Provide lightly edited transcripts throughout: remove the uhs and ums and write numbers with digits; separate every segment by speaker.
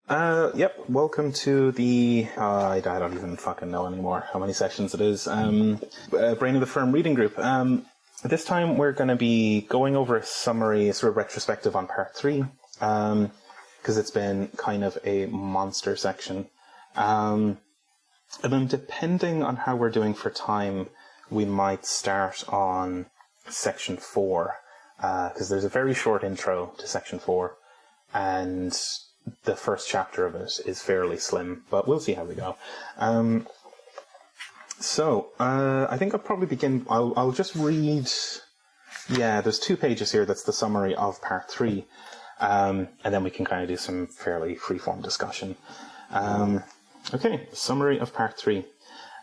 Speaker 1: Yep, welcome to the, I don't even fucking know anymore how many sessions it is, Brain of the Firm reading group. This time we're going to be going over a summary, sort of retrospective on part 3, because it's been kind of a monster section. And then depending on how we're doing for time, we might start on section 4, because there's a very short intro to section 4, and the first chapter of it is fairly slim, but we'll see how we go. I think I'll probably begin. I'll just read. Yeah, there's 2 pages here. That's the summary of part 3, and then we can kind of do some fairly free-form discussion. Okay, summary of part 3.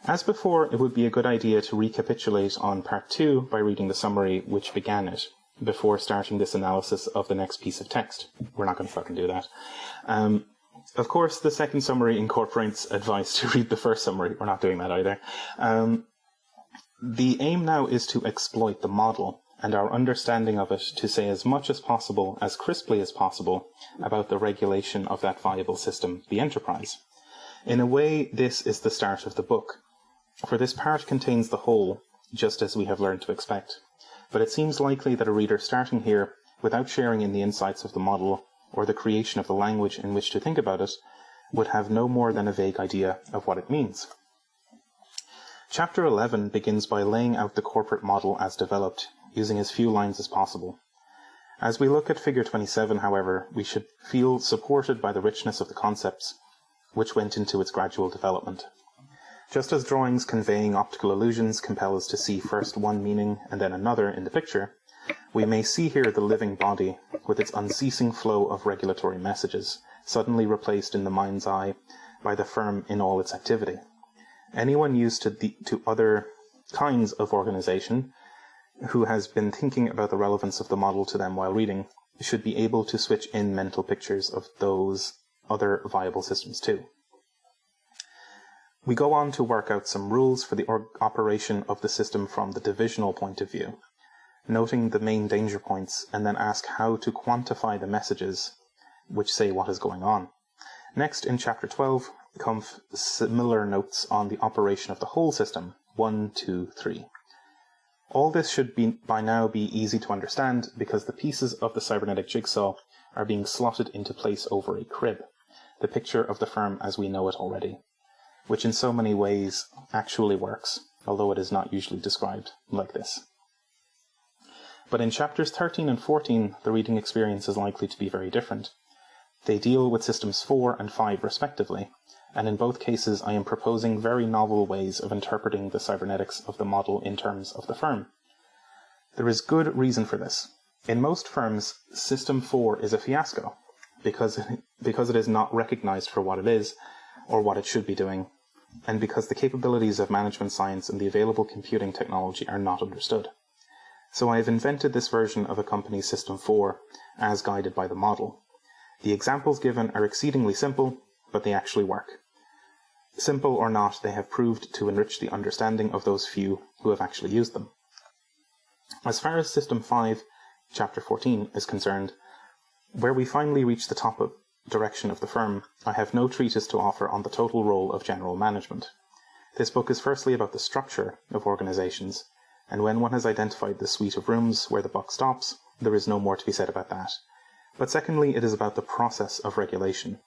Speaker 1: As before, it would be a good idea to recapitulate on part 2 by reading the summary which began it, before starting this analysis of the next piece of text. We're not going to fucking do that. Of course, the second summary incorporates advice to read the first summary. We're not doing that either. The aim now is to exploit the model and our understanding of it to say as much as possible, as crisply as possible, about the regulation of that viable system, the enterprise. In a way, this is the start of the book, for this part contains the whole, just as we have learned to expect. But it seems likely that a reader starting here, without sharing in the insights of the model or the creation of the language in which to think about it, would have no more than a vague idea of what it means. Chapter 11 begins by laying out the corporate model as developed, using as few lines as possible. As we look at figure 27, however, we should feel supported by the richness of the concepts which went into its gradual development. Just as drawings conveying optical illusions compel us to see first one meaning and then another in the picture, we may see here the living body, with its unceasing flow of regulatory messages, suddenly replaced in the mind's eye by the firm in all its activity. Anyone used to other kinds of organization, who has been thinking about the relevance of the model to them while reading, should be able to switch in mental pictures of those other viable systems too. We go on to work out some rules for the operation of the system from the divisional point of view, noting the main danger points, and then ask how to quantify the messages which say what is going on. Next, in Chapter 12, come similar notes on the operation of the whole system, 1, 2, 3. All this should by now be easy to understand, because the pieces of the cybernetic jigsaw are being slotted into place over a crib, the picture of the firm as we know it already, which in so many ways actually works, although it is not usually described like this. But in chapters 13 and 14, the reading experience is likely to be very different. They deal with systems 4 and 5 respectively, and in both cases I am proposing very novel ways of interpreting the cybernetics of the model in terms of the firm. There is good reason for this. In most firms, System 4 is a fiasco, because it is not recognized for what it is, or what it should be doing, and because the capabilities of management science and the available computing technology are not understood. So I have invented this version of a company's System 4 as guided by the model. The examples given are exceedingly simple, but they actually work. Simple or not, they have proved to enrich the understanding of those few who have actually used them. As far as System 5, Chapter 14, is concerned, where we finally reach the top of direction of the firm, I have no treatise to offer on the total role of general management. This book is firstly about the structure of organizations, and when one has identified the suite of rooms where the buck stops, there is no more to be said about that. But secondly, it is about the process of regulation.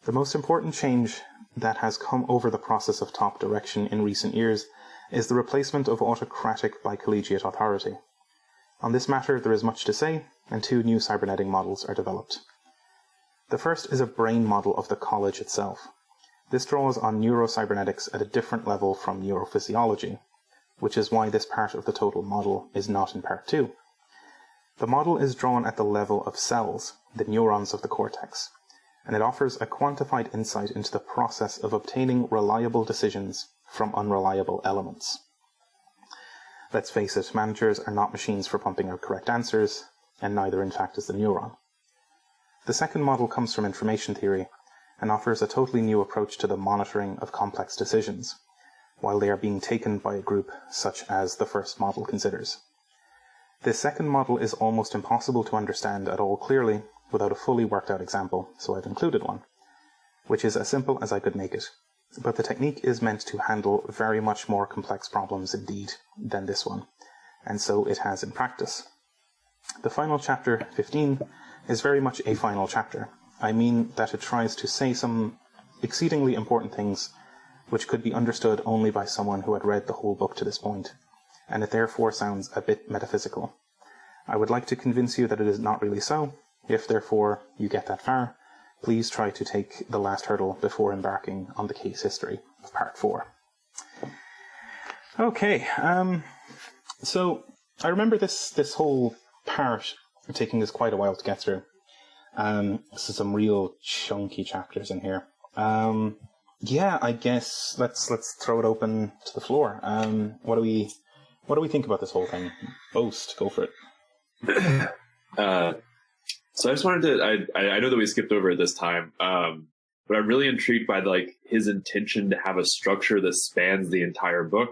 Speaker 1: The most important change that has come over the process of top direction in recent years is the replacement of autocratic by collegiate authority. On this matter there is much to say, and 2 new cybernetic models are developed. The first is a brain model of the college itself. This draws on neurocybernetics at a different level from neurophysiology, which is why this part of the total model is not in part 2. The model is drawn at the level of cells, the neurons of the cortex, and it offers a quantified insight into the process of obtaining reliable decisions from unreliable elements. Let's face it, managers are not machines for pumping out correct answers, and neither in fact is the neuron. The second model comes from information theory and offers a totally new approach to the monitoring of complex decisions, while they are being taken by a group such as the first model considers. This second model is almost impossible to understand at all clearly without a fully worked out example, so I've included one. which is as simple as I could make it. But the technique is meant to handle very much more complex problems indeed than this one, and so it has in practice. The final chapter, 15, is very much a final chapter. I mean that it tries to say some exceedingly important things which could be understood only by someone who had read the whole book to this point, and it therefore sounds a bit metaphysical. I would like to convince you that it is not really so. If, therefore, you get that far, please try to take the last hurdle before embarking on the case history of Part 4. Okay, so I remember this whole part taking us quite a while to get through. So some real chunky chapters in here. Yeah, I guess let's throw it open to the floor. What do we think about this whole thing? Boast, go for it.
Speaker 2: So I just wanted to, I know that we skipped over it this time, but I'm really intrigued by his intention to have a structure that spans the entire book.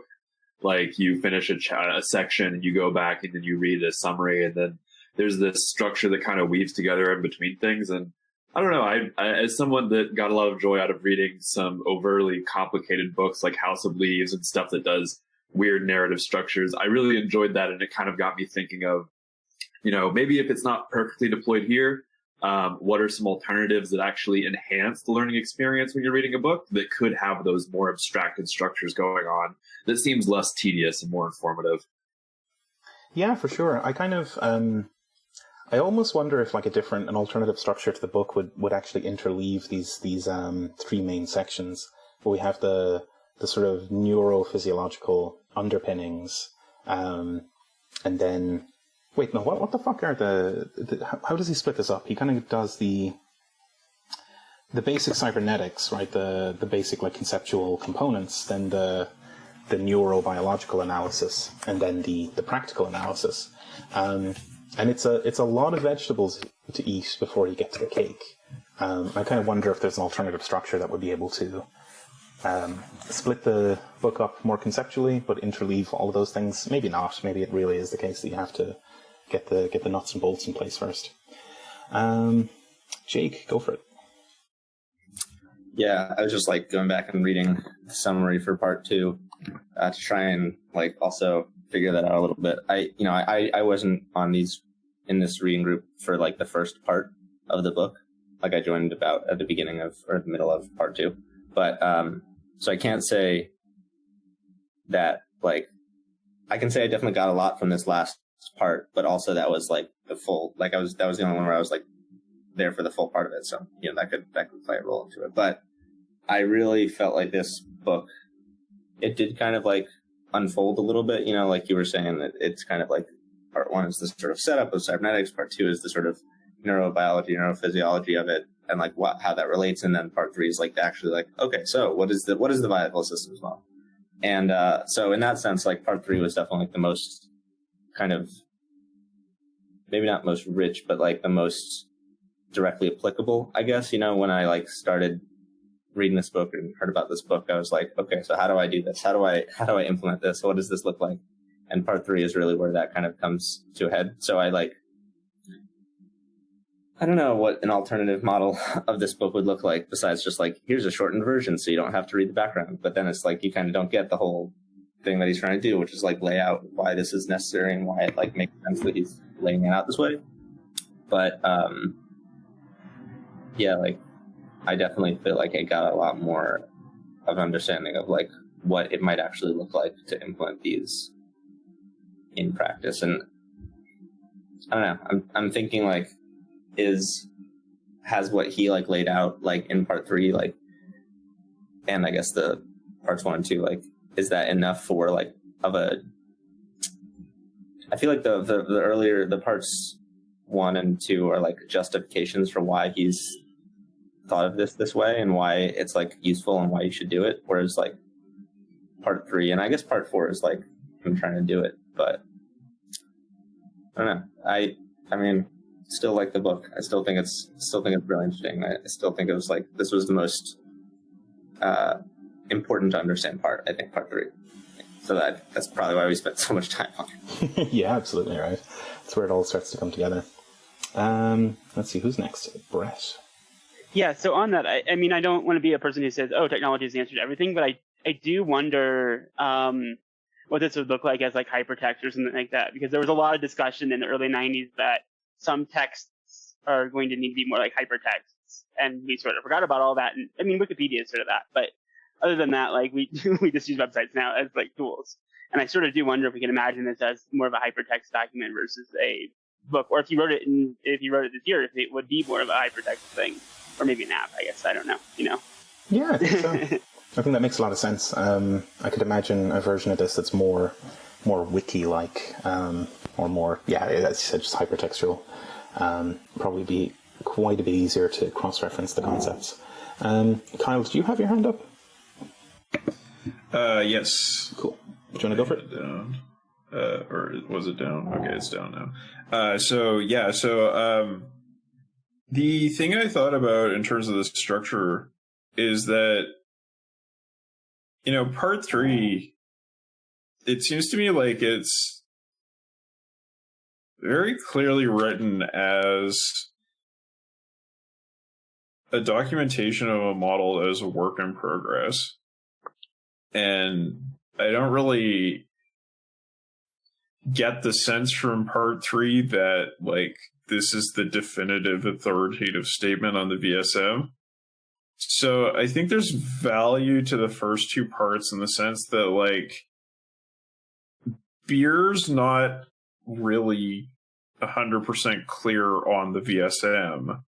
Speaker 2: Like you finish a section and you go back and then you read a summary, and then there's this structure that kind of weaves together in between things. And I don't know, I as someone that got a lot of joy out of reading some overtly complicated books like House of Leaves and stuff that does weird narrative structures, I really enjoyed that, and it kind of got me thinking of, maybe if it's not perfectly deployed here, what are some alternatives that actually enhance the learning experience when you're reading a book that could have those more abstracted structures going on that seems less tedious and more informative?
Speaker 1: Yeah, for sure. I kind of, I almost wonder if an alternative structure to the book would actually interleave these three main sections, where we have the sort of neurophysiological underpinnings, and then, wait, no, what the fuck are how does he split this up? He kind of does the basic cybernetics, right? The basic conceptual components, then the neurobiological analysis, and then the practical analysis. And it's a lot of vegetables to eat before you get to the cake. I kind of wonder if there's an alternative structure that would be able to split the book up more conceptually, but interleave all of those things. Maybe not. Maybe it really is the case that you have to get the nuts and bolts in place first. Jake, go for it.
Speaker 3: Yeah, I was just going back and reading the summary for Part 2 to try and also figure that out a little bit. I wasn't in this reading group for the first part of the book. I joined about at the beginning of or the middle of Part 2, but so I can't say that I can say I definitely got a lot from this last part, but also that was the full that was the only one where I was there for the full part of it, so that could play a role into it. But I really felt like this book, it did kind of unfold a little bit, like you were saying, that it's kind of Part 1 is the sort of setup of cybernetics, Part 2 is the sort of neurobiology, neurophysiology of it, and how that relates, and then Part 3 is actually okay, so what is the viable systems model? And so in that sense, Part 3 was definitely the most kind of, maybe not most rich, but the most directly applicable, I guess. When I started reading this book and heard about this book, I was okay, so how do I do this? How do I implement this? What does this look like? And Part 3 is really where that kind of comes to a head. So I don't know what an alternative model of this book would look like, besides just here's a shortened version so you don't have to read the background. But then it's you kind of don't get the whole thing that he's trying to do, which is lay out why this is necessary and why it makes sense that he's laying it out this way. But yeah, I definitely feel I got a lot more of an understanding of what it might actually look like to implement these in practice. And I don't know, I'm thinking has what he laid out in Part 3 and I guess the Parts 1 and 2 is that enough for I feel the earlier the Parts 1 and 2 are justifications for why he's thought of this way and why it's useful and why you should do it, whereas Part 3 and I guess Part 4 is him trying to do it. But I don't know, I mean, still like the book. I still think it's really interesting. I still think it was this was the most important to understand part, I think, Part 3. So that's probably why we spent so much time on it.
Speaker 1: Yeah, absolutely right. That's where it all starts to come together. Let's see, who's next? Brett.
Speaker 4: Yeah, so on that, I mean, I don't want to be a person who says, oh, technology is the answer to everything, but I do wonder what this would look like as like hypertext or something like that, because there was a lot of discussion in the early 90s that some texts are going to need to be more like hypertexts, and we sort of forgot about all that. And I mean, Wikipedia is sort of that, but other than that, like we just use websites now as like tools. And I sort of do wonder if we can imagine this as more of a hypertext document versus a book, or if you wrote it this year, if it would be more of a hypertext thing, or maybe an app. I guess I don't know.
Speaker 1: Yeah, I think so. I think that makes a lot of sense. I could imagine a version of this that's more wiki-like, or more, as you said, just hypertextual. Probably be quite a bit easier to cross-reference the concepts. Kyle, do you have your hand up?
Speaker 5: Yes.
Speaker 1: Cool. Do you want to go for it?
Speaker 5: Down. Or was it down? Okay, it's down now. The thing I thought about in terms of the structure is that, part 3, it seems to me like it's very clearly written as a documentation of a model that is a work in progress. And I don't really get the sense from part 3 that, like, this is the definitive authoritative statement on the VSM. So I think there's value to the first 2 parts in the sense that, like, Beers not really 100% clear on the VSM.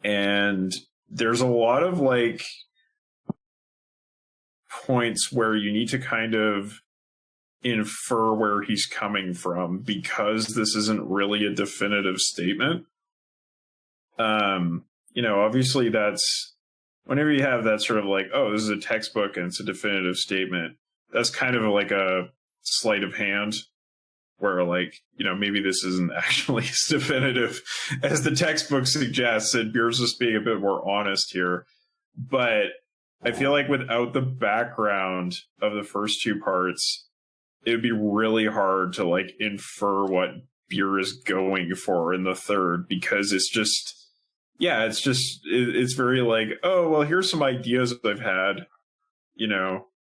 Speaker 5: And there's a lot of, like, points where you need to kind of infer where he's coming from because this isn't really a definitive statement. Obviously that's whenever you have that sort of like, oh, this is a textbook and it's a definitive statement, that's kind of like a sleight of hand where, like, maybe this isn't actually as definitive as the textbook suggests, and Beers is being a bit more honest here. But I feel like without the background of the first 2 parts, it would be really hard to, like, infer what Beer is going for in the third, because it's just, it's very like, oh, well, here's some ideas that I've had,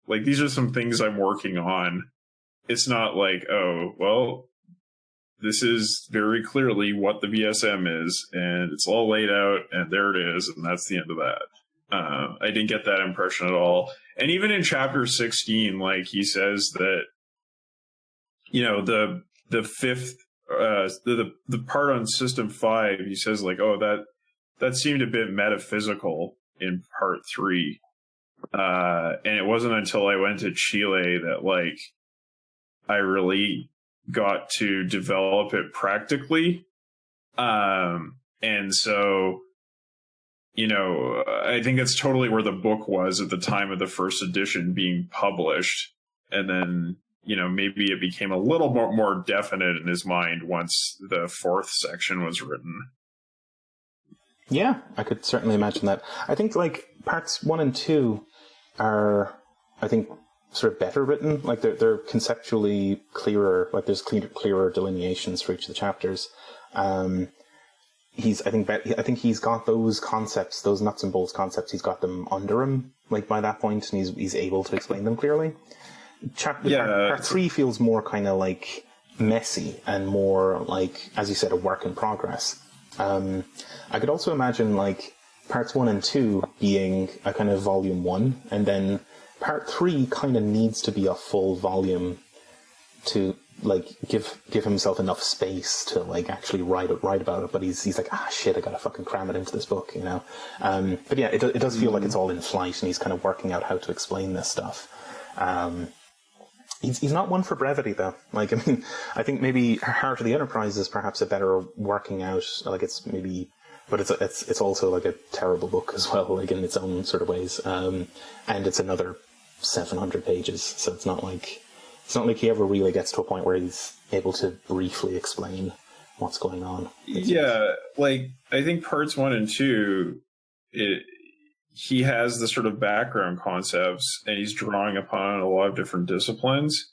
Speaker 5: like, these are some things I'm working on. It's not like, oh, well, this is very clearly what the VSM is, and it's all laid out, and there it is, and that's the end of that. I didn't get that impression at all. And even in chapter 16, like, he says that, the fifth, the part on System 5, he says, like, oh, that seemed a bit metaphysical in part 3. And it wasn't until I went to Chile that, like, I really got to develop it practically. And so, I think that's totally where the book was at the time of the first edition being published. And then, maybe it became a little more definite in his mind once the 4th section was written.
Speaker 1: Yeah, I could certainly imagine that. I think, like, parts 1 and 2 are, I think, sort of better written. Like, they're conceptually clearer. Like, there's clearer delineations for each of the chapters. I think he's got those concepts, those nuts and bolts concepts. He's got them under him, like, by that point, and he's able to explain them clearly. Part 3 feels more kind of like messy and more like, as you said, a work in progress. I could also imagine, like, parts 1 and 2 being a kind of volume 1, and then part 3 kind of needs to be a full volume to, like, give himself enough space to, like, actually write about it. But he's like, shit, I gotta fucking cram it into this book, But yeah, it does feel like it's all in flight, and he's kind of working out how to explain this stuff. He's not one for brevity, though. Like, I mean, I think maybe Heart of the Enterprise is perhaps a better working out. Like, it's maybe, but it's also like a terrible book as well, like, in its own sort of ways. And it's another 700 pages, so it's not like he ever really gets to a point where he's able to briefly explain what's going on.
Speaker 5: Yeah, like, I think parts 1 and 2, he has the sort of background concepts, and he's drawing upon a lot of different disciplines.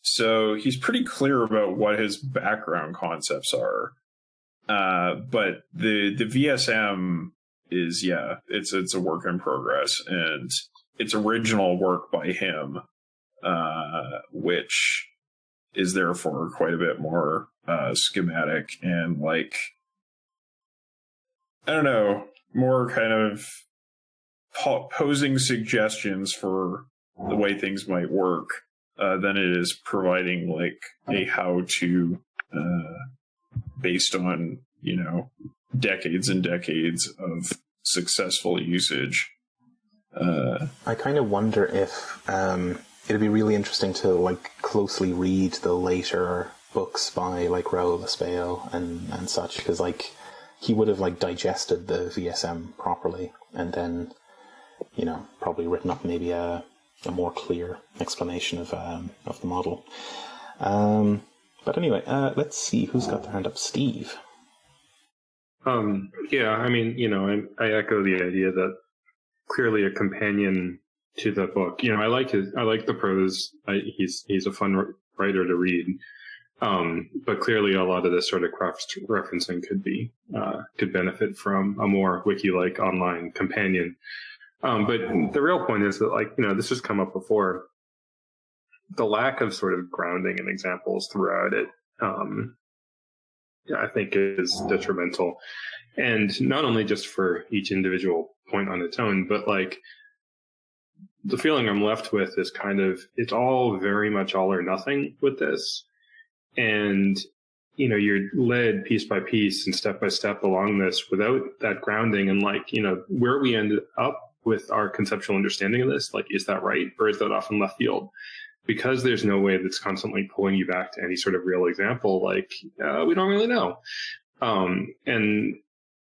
Speaker 5: So he's pretty clear about what his background concepts are. But the VSM is, it's a work in progress, and it's original work by him, which is therefore quite a bit more schematic and like, I don't know, more kind of posing suggestions for the way things might work than it is providing like a how-to based on, decades and decades of successful usage.
Speaker 1: I kind of wonder if it'd be really interesting to like closely read the later books by like Raoul Lespeil and such, because like he would have like digested the VSM properly and then probably written up maybe a more clear explanation of the model. But anyway, let's see who's got their hand up. Steve.
Speaker 6: Yeah, I mean, I echo the idea that clearly a companion to the book. I like the prose. He's a fun writer to read. But clearly a lot of this sort of cross-referencing could benefit from a more wiki-like online companion. But the real point is that, this has come up before. The lack of sort of grounding and examples throughout it, I think is detrimental. And not only just for each individual point on its own, but the feeling I'm left with is kind of, it's all very much all or nothing with this. And, you're led piece by piece and step by step along this without that grounding and where we ended up with our conceptual understanding of this, is that right? Or is that off in left field? Because there's no way that's constantly pulling you back to any sort of real example, we don't really know. And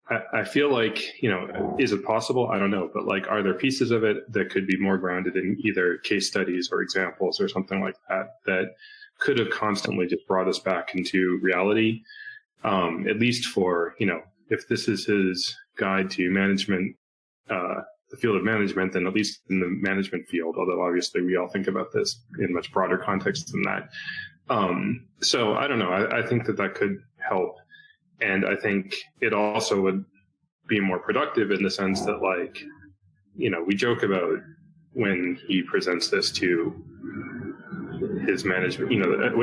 Speaker 6: I feel is it possible? I don't know. But are there pieces of it that could be more grounded in either case studies or examples or something like that could have constantly just brought us back into reality? At least for, if this is his guide to management, the field of management, then at least in the management field, although obviously we all think about this in much broader context than that. So I don't know. I think that could help. And I think it also would be more productive in the sense that we joke about when he presents this to his management,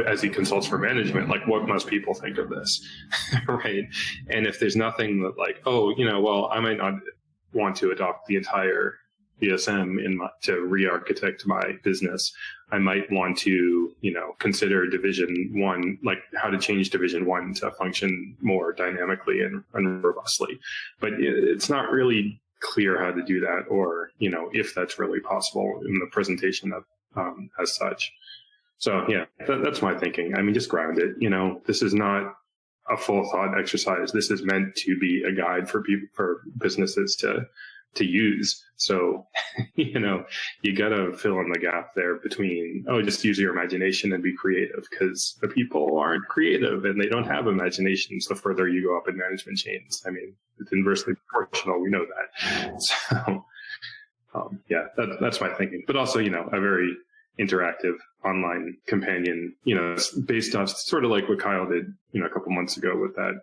Speaker 6: as he consults for management, what must people think of this? Right. And if there's nothing that I might not want to adopt the entire VSM to re-architect my business. I might want to, consider Division 1, how to change Division 1 to function more dynamically and robustly. But it's not really clear how to do that or, if that's really possible in the presentation of as such. So, yeah, that's my thinking. I mean, just ground it. This is not a full thought exercise. This is meant to be a guide for people, for businesses to use. So, you got to fill in the gap there between, just use your imagination and be creative, because the people aren't creative and they don't have imaginations the further you go up in management chains. I mean, it's inversely proportional. We know that. So, that's my thinking. But also, a very interactive online companion, based off sort of like what Kyle did, a couple months ago with that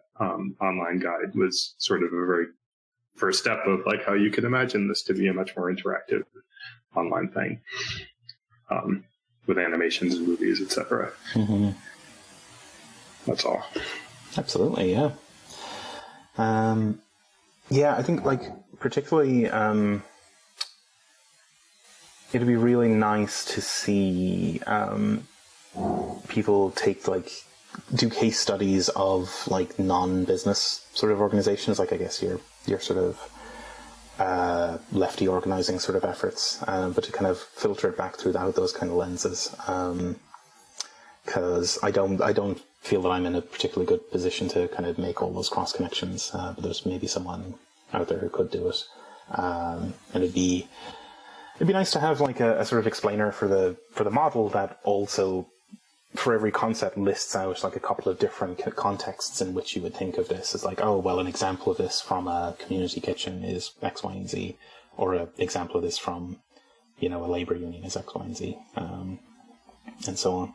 Speaker 6: online guide, was sort of a very first step of how you could imagine this to be a much more interactive online thing, with animations and movies, etc.
Speaker 1: Mm-hmm.
Speaker 6: That's all.
Speaker 1: Absolutely, yeah. I think particularly it'd be really nice to see people do case studies of non-business sort of organizations, I guess your sort of lefty organizing sort of efforts, but to kind of filter it back through those kind of lenses, because I don't feel that I'm in a particularly good position to kind of make all those cross connections, but there's maybe someone out there who could do it, and it'd be nice to have a sort of explainer for the model that also, for every concept, lists out a couple of different contexts in which you would think of this as an example of this from a community kitchen is X, Y, and Z, or an example of this from, a labor union is X, Y, and Z, and so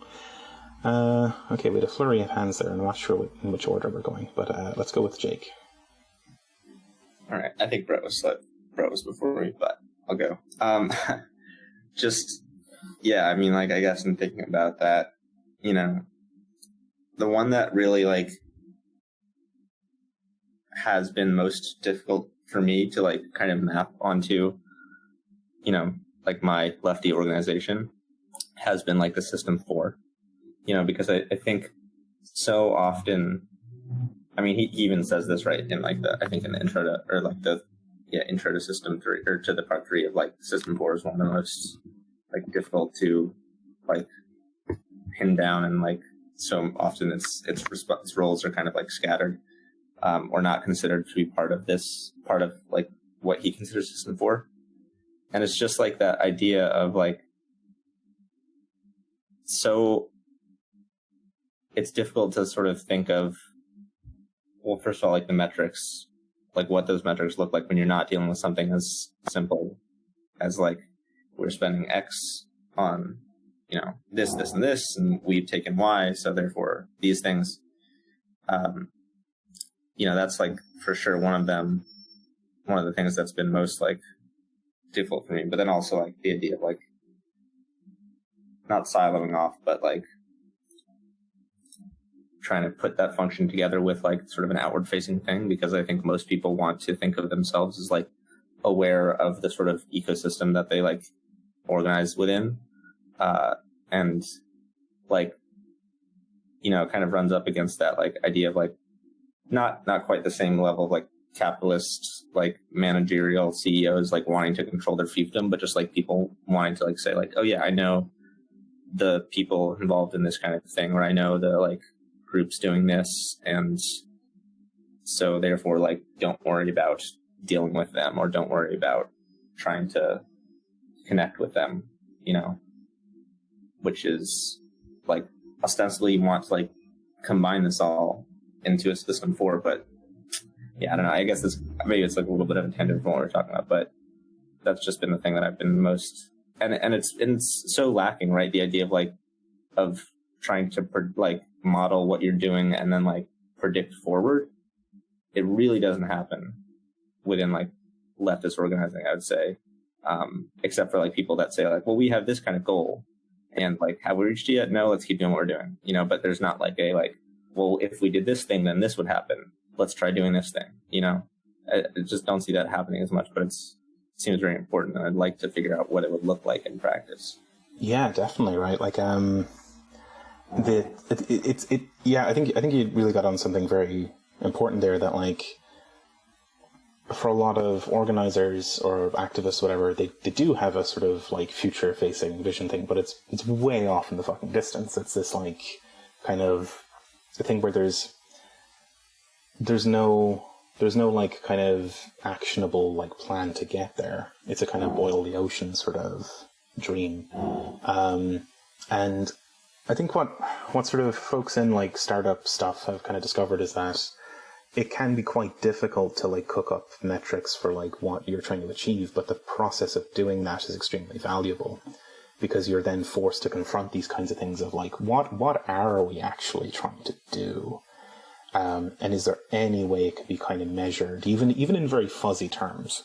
Speaker 1: on. Okay, we had a flurry of hands there, and I'm not sure in which order we're going, but let's go with Jake.
Speaker 3: All right. I think Brett was before me, but I'll go. Just, yeah, I mean, like, I guess in thinking about that, you know, the one that really, like, has been most difficult for me to, like, kind of map onto, you know, like my lefty organization has been, like, the System 4, you know, because I think so often, I mean, he even says this, right, in, like, I think in the intro to, or, like, intro to System 3, or to the part 3 of, like, System 4 is one of the most, like, difficult to, like, pin down, and, like, so often its roles are kind of, like, scattered, or not considered to be part of, like, what he considers System 4. And it's just, like, that idea of, like, so it's difficult to sort of think of, well, first of all, like, the metrics, like, what those metrics look like when you're not dealing with something as simple as, like, we're spending X on, you know, this, and this, and we've taken Y, so therefore these things. You know, that's, like, for sure one of the things that's been most, like, difficult for me. But then also, like, the idea of, like, not siloing off, but, like, trying to put that function together with, like, sort of an outward facing thing, because I think most people want to think of themselves as, like, aware of the sort of ecosystem that they, like, organize within, and, like, you know, kind of runs up against that, like, idea of, like, not quite the same level of, like, capitalist, like, managerial CEOs, like, wanting to control their fiefdom, but just, like, people wanting to, like, say, like, oh yeah, I know the people involved in this kind of thing, or I know the, like, groups doing this, and so therefore, like, don't worry about dealing with them, or don't worry about trying to connect with them, you know, which is, like, ostensibly you want to, like, combine this all into a System 4, but yeah, I don't know, I guess maybe it's, like, a little bit of a tangent from what we're talking about, but that's just been the thing that I've been most, and it's so lacking, right, the idea of, like, of trying to, like, model what you're doing and then, like, predict forward. It really doesn't happen within, like, leftist organizing, I would say, except for, like, people that say, like, well, we have this kind of goal, and, like, have we reached it yet? No, let's keep doing what we're doing, you know, but there's not, like, a, like, well, if we did this thing, then this would happen. Let's try doing this thing, you know? I just don't see that happening as much, but it seems very important, and I'd like to figure out what it would look like in practice.
Speaker 1: Yeah, definitely, right? Like, yeah, I think you really got on something very important there, that, like, for a lot of organizers or activists, whatever, they do have a sort of, like, future-facing vision thing, but it's way off in the fucking distance. It's this, like, kind of a thing where there's no like, kind of actionable, like, plan to get there. It's a kind of boil the ocean sort of dream. And I think what sort of folks in, like, startup stuff have kind of discovered is that it can be quite difficult to, like, cook up metrics for, like, what you're trying to achieve, but the process of doing that is extremely valuable, because you're then forced to confront these kinds of things of, like, what are we actually trying to do? And is there any way it could be kind of measured, even in very fuzzy terms?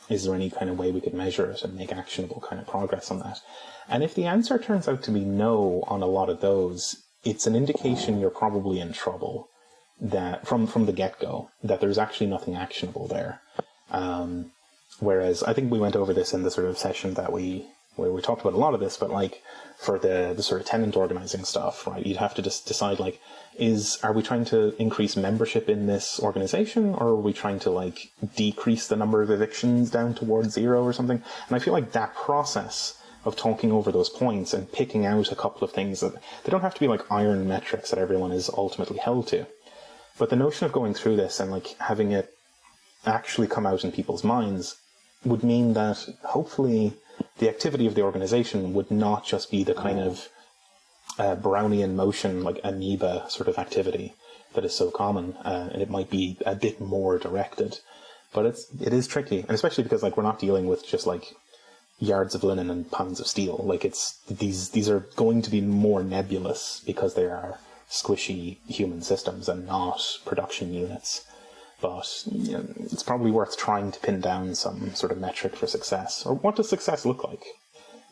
Speaker 1: Is there any kind of way we could measure it and make actionable kind of progress on that? And if the answer turns out to be no on a lot of those, it's an indication you're probably in trouble, that from the get-go, that there's actually nothing actionable there. Whereas I think we went over this in the sort of session where we talked about a lot of this, but, like, for the sort of tenant organizing stuff, right, you'd have to just decide, like, are we trying to increase membership in this organization, or are we trying to, like, decrease the number of evictions down towards 0 or something? And I feel like that process of talking over those points and picking out a couple of things, that they don't have to be, like, iron metrics that everyone is ultimately held to. But the notion of going through this and, like, having it actually come out in people's minds would mean that hopefully the activity of the organization would not just be the kind of Brownian motion, like, amoeba sort of activity that is so common, and it might be a bit more directed. But it is tricky, and especially because, like, we're not dealing with just, like, yards of linen and pounds of steel. Like, it's these are going to be more nebulous because they are squishy human systems and not production units. But it's probably worth trying to pin down some sort of metric for success. Or what does success look like?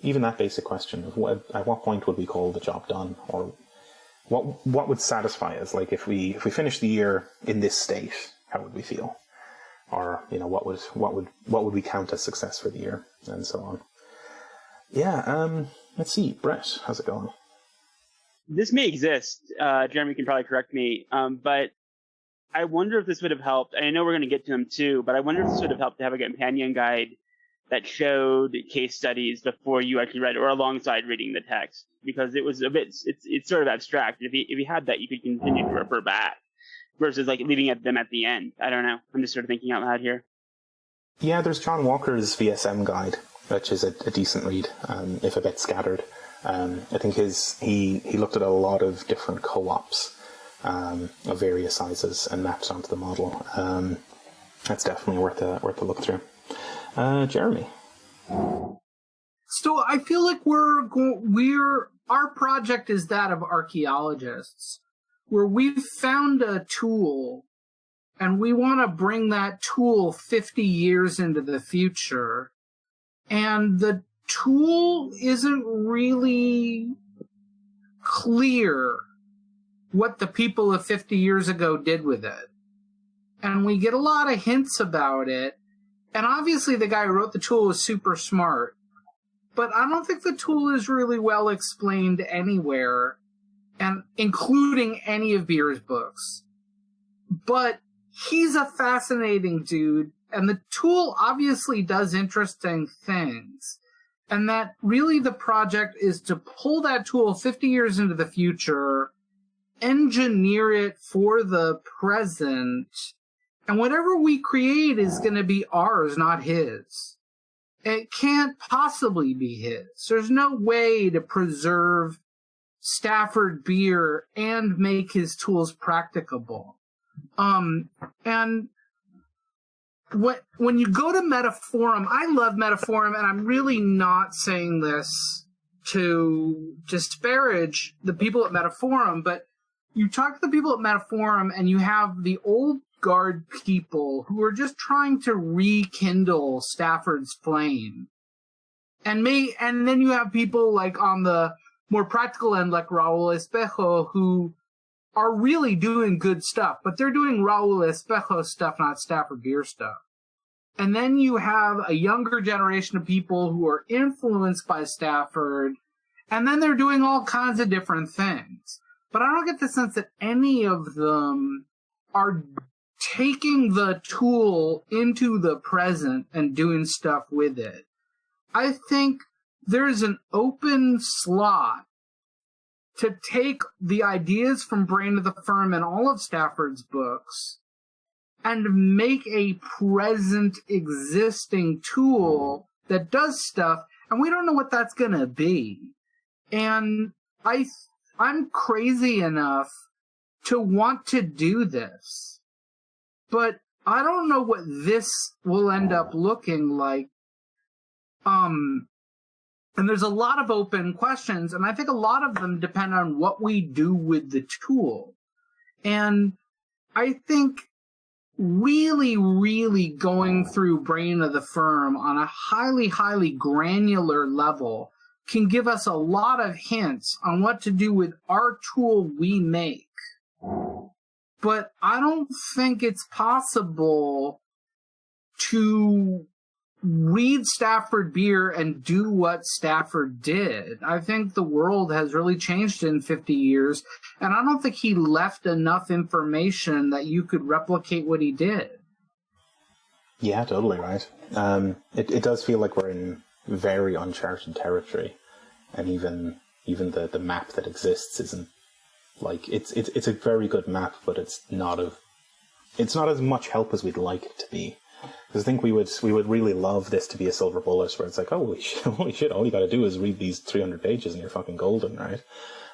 Speaker 1: Even that basic question of at what point would we call the job done? Or what would satisfy us? Like if we finish the year in this state, how would we feel? Or what would we count as success for the year, and so on. Yeah. Let's see, Brett, how's it going?
Speaker 4: This may exist. Jeremy can probably correct me, but I wonder if this would have helped. I know we're going to get to them too, but I wonder if this would have helped to have a companion guide that showed case studies before you actually read, or alongside reading the text, because it was a bit, it's sort of abstract. If you had that, you could continue to refer back, versus like leaving them at the end. I don't know. I'm just sort of thinking out loud here.
Speaker 1: Yeah, there's John Walker's VSM guide, which is a decent read, if a bit scattered. I think he looked at a lot of different co-ops of various sizes and mapped onto the model. That's definitely worth a look through. Jeremy.
Speaker 7: So I feel like our project is that of archaeologists, where we've found a tool and we want to bring that tool 50 years into the future, and the tool isn't really clear what the people of 50 years ago did with it. And we get a lot of hints about it. And obviously the guy who wrote the tool was super smart. But I don't think the tool is really well explained anywhere, and including any of Beers' books. But he's a fascinating dude, and the tool obviously does interesting things. And that really the project is to pull that tool 50 years into the future, engineer it for the present, and whatever we create is going to be ours, not his. It can't possibly be his. There's no way to preserve Stafford Beer and make his tools practicable. And when you go to Metaforum, I love Metaforum, and I'm really not saying this to disparage the people at Metaforum, but you talk to the people at Metaforum and you have the old guard people who are just trying to rekindle Stafford's flame. And then you have people like on the more practical end, like Raul Espejo, who are really doing good stuff, but they're doing Raul Espejo stuff, not Stafford Beer stuff. And then you have a younger generation of people who are influenced by Stafford, and then they're doing all kinds of different things. But I don't get the sense that any of them are taking the tool into the present and doing stuff with it. I think there's an open slot to take the ideas from Brain of the Firm and all of Stafford's books and make a present existing tool that does stuff, and we don't know what that's going to be. And I'm crazy enough to want to do this. But I don't know what this will end up looking like. And there's a lot of open questions, and I think a lot of them depend on what we do with the tool. And I think really, really going through Brain of the Firm on a highly, highly granular level can give us a lot of hints on what to do with our tool we make. But I don't think it's possible to read Stafford Beer and do what Stafford did. I think the world has really changed in 50 years, and I don't think he left enough information that you could replicate what he did.
Speaker 1: Yeah, totally right. It does feel like we're in very uncharted territory, and even the map that exists isn't like it's a very good map, but it's not as much help as we'd like it to be. Because I think we would really love this to be a silver bullet where it's like, holy shit, all you got to do is read these 300 pages and you're fucking golden, right?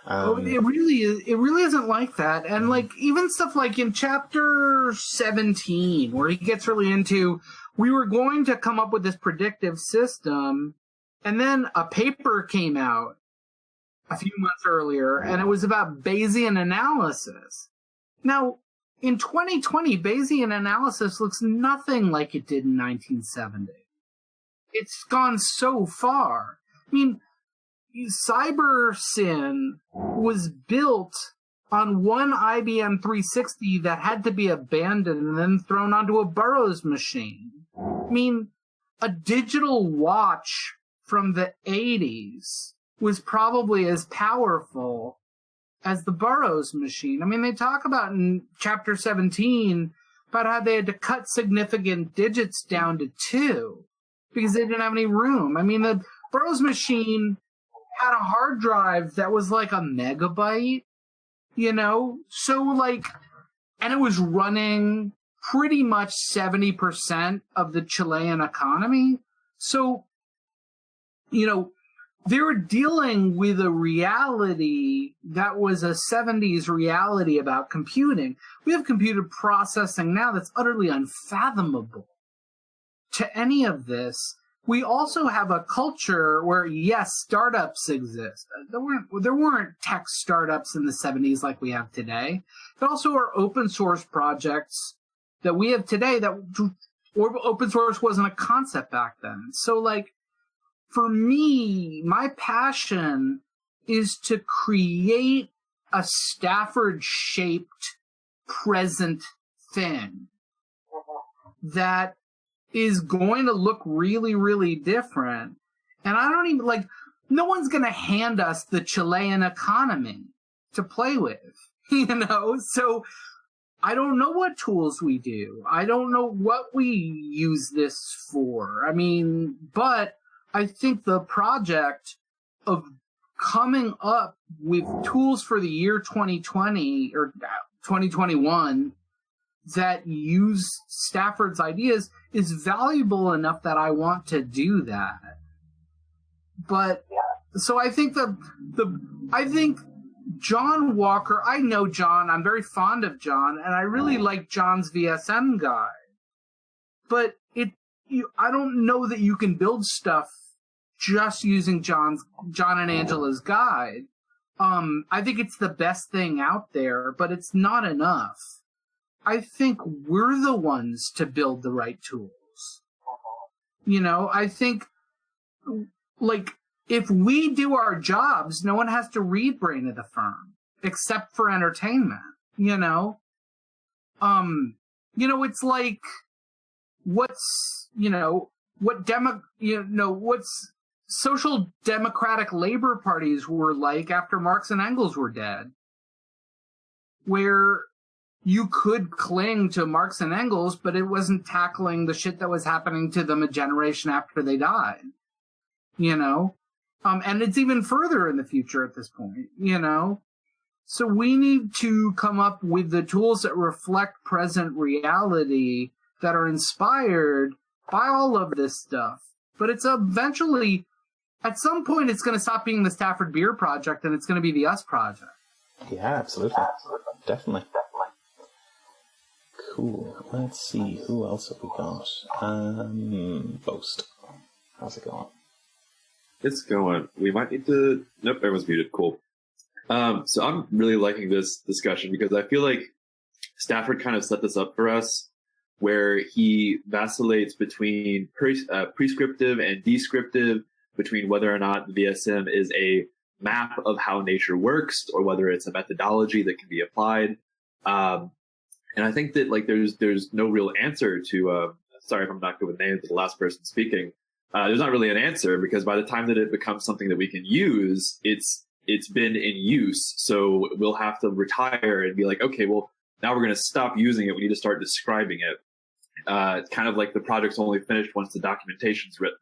Speaker 7: It really isn't like that. And like even stuff like in chapter 17, where he gets really into, we were going to come up with this predictive system, and then a paper came out a few months earlier, and it was about Bayesian analysis. Now, in 2020, Bayesian analysis looks nothing like it did in 1970. It's gone so far. I mean, CyberSyn was built on one IBM 360 that had to be abandoned and then thrown onto a Burroughs machine. I mean, a digital watch from the 80s was probably as powerful as the Burroughs machine. I mean, they talk about in chapter 17 about how they had to cut significant digits down to 2 because they didn't have any room. I mean, the Burroughs machine had a hard drive that was like a megabyte, you know? So, like, and it was running pretty much 70% of the Chilean economy. So, you know, they were dealing with a reality that was a 70s reality about computing. We have computer processing now that's utterly unfathomable to any of this. We also have a culture where, yes, startups exist. There weren't tech startups in the 70s like we have today. There also are open source projects that we have today that open source wasn't a concept back then. So, like, for me, my passion is to create a Stafford-shaped present thing that is going to look really, really different. And I don't even, like, no one's going to hand us the Chilean economy to play with, you know? So I don't know what tools we do. I don't know what we use this for. I mean, but I think the project of coming up with tools for the year 2020 or 2021 that use Stafford's ideas is valuable enough that I want to do that. But so I think I think John Walker, I know John, I'm very fond of John, and I really like John's VSM guide. But I don't know that you can build stuff just using John and Angela's guide. I think it's the best thing out there, but it's not enough. I think we're the ones to build the right tools. You know, I think, like, if we do our jobs, no one has to read Brain of the Firm, except for entertainment, you know? It's like, what's social democratic labor parties were like after Marx and Engels were dead, where you could cling to Marx and Engels, but it wasn't tackling the shit that was happening to them a generation after they died, you know? And it's even further in the future at this point, you know? So we need to come up with the tools that reflect present reality that are inspired by all of this stuff. But it's eventually, at some point, it's going to stop being the Stafford Beer Project and it's going to be the Us Project.
Speaker 1: Yeah, absolutely. Definitely. Cool. Let's see, who else have we got? Boast. How's it going?
Speaker 2: It's going. We might need to... Nope, everyone's muted. Cool. So I'm really liking this discussion because I feel like Stafford kind of set this up for us where he vacillates between prescriptive and descriptive, between whether or not the VSM is a map of how nature works or whether it's a methodology that can be applied. And I think that, like, there's no real answer to, sorry if I'm not good with names, but the last person speaking, there's not really an answer because by the time that it becomes something that we can use, it's been in use. So we'll have to retire and be like, okay, well, now we're going to stop using it. We need to start describing it. It's kind of like the project's only finished once the documentation's written.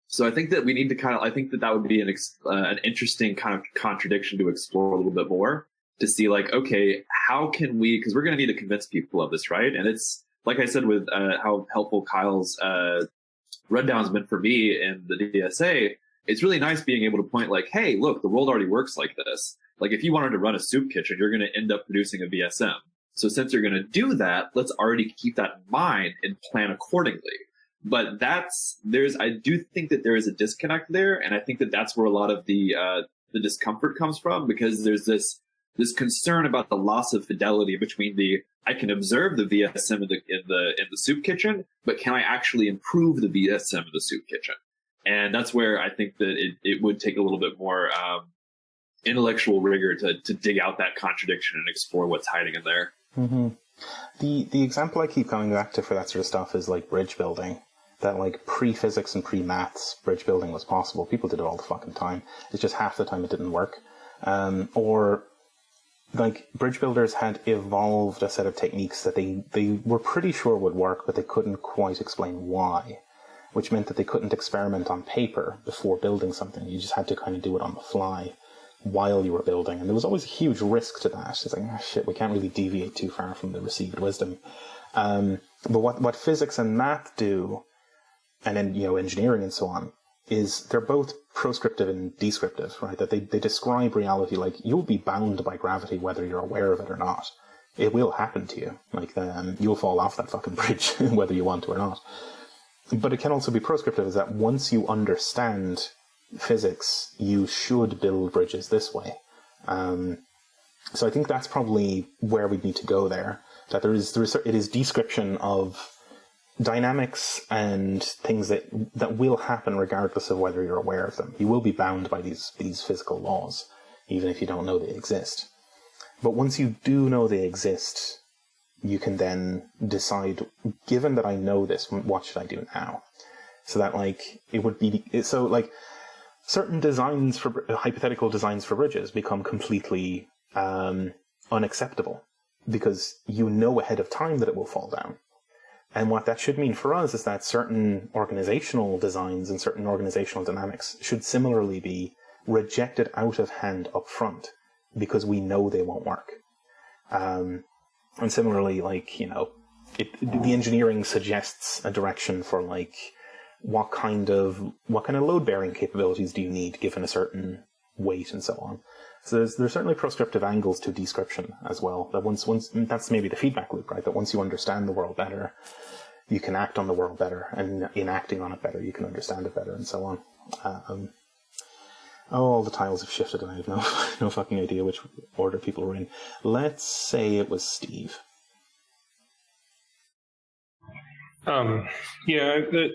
Speaker 2: So I think that we need to I think that would be an interesting kind of contradiction to explore a little bit more, to see, like, okay, how can we, because we're going to need to convince people of this, right? And it's, like I said, with how helpful Kyle's rundown's been for me in the DSA, it's really nice being able to point, like, hey, look, the world already works like this. Like, if you wanted to run a soup kitchen, you're going to end up producing a VSM. So since you're going to do that, let's already keep that in mind and plan accordingly. But I do think that there is a disconnect there, and I think that that's where a lot of the discomfort comes from, because there's this this concern about the loss of fidelity between I can observe the VSM in the soup kitchen, but can I actually improve the VSM in the soup kitchen? And that's where I think that it would take a little bit more intellectual rigor to dig out that contradiction and explore what's hiding in there.
Speaker 1: Mm-hmm. The example I keep coming back to for that sort of stuff is like bridge building. That like pre-physics and pre-maths bridge building was possible. People did it all the fucking time. It's just half the time it didn't work. Or like bridge builders had evolved a set of techniques that they were pretty sure would work, but they couldn't quite explain why, which meant that they couldn't experiment on paper before building something. You just had to kind of do it on the fly while you were building. And there was always a huge risk to that. It's like, shit, we can't really deviate too far from the received wisdom. But what physics and math do, and then, engineering and so on, is they're both proscriptive and descriptive, right? That they describe reality like you'll be bound by gravity whether you're aware of it or not. It will happen to you. Like, you'll fall off that fucking bridge whether you want to or not. But it can also be proscriptive, is that once you understand physics, you should build bridges this way. So I think that's probably where we need to go there. That it is description of dynamics and things that will happen regardless of whether you're aware of them. You will be bound by these physical laws, even if you don't know they exist. But once you do know they exist, you can then decide, given that I know this, what should I do now? So that certain designs for hypothetical designs for bridges become completely unacceptable because you know ahead of time that it will fall down. And what that should mean for us is that certain organizational designs and certain organizational dynamics should similarly be rejected out of hand up front because we know they won't work. And similarly, the engineering suggests a direction for what kind of load bearing capabilities do you need given a certain weight and so on. So there's certainly proscriptive angles to description as well. That once that's maybe the feedback loop, right? That once you understand the world better, you can act on the world better, and in acting on it better, you can understand it better, and so on. All the tiles have shifted, and I have no fucking idea which order people were in. Let's say it was Steve.
Speaker 6: The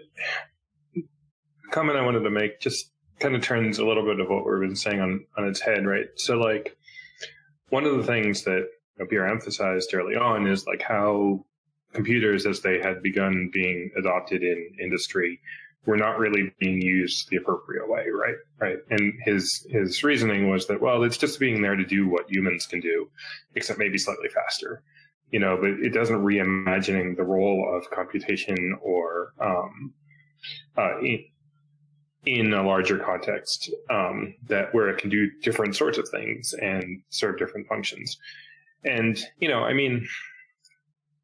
Speaker 6: comment I wanted to make just kind of turns a little bit of what we've been saying on its head, right? So, one of the things that Pierre emphasized early on is how computers, as they had begun being adopted in industry, were not really being used the appropriate way, right? And his reasoning was that, well, it's just being there to do what humans can do, except maybe slightly faster, but it doesn't reimagining the role of computation or in a larger context, where it can do different sorts of things and serve different functions. And,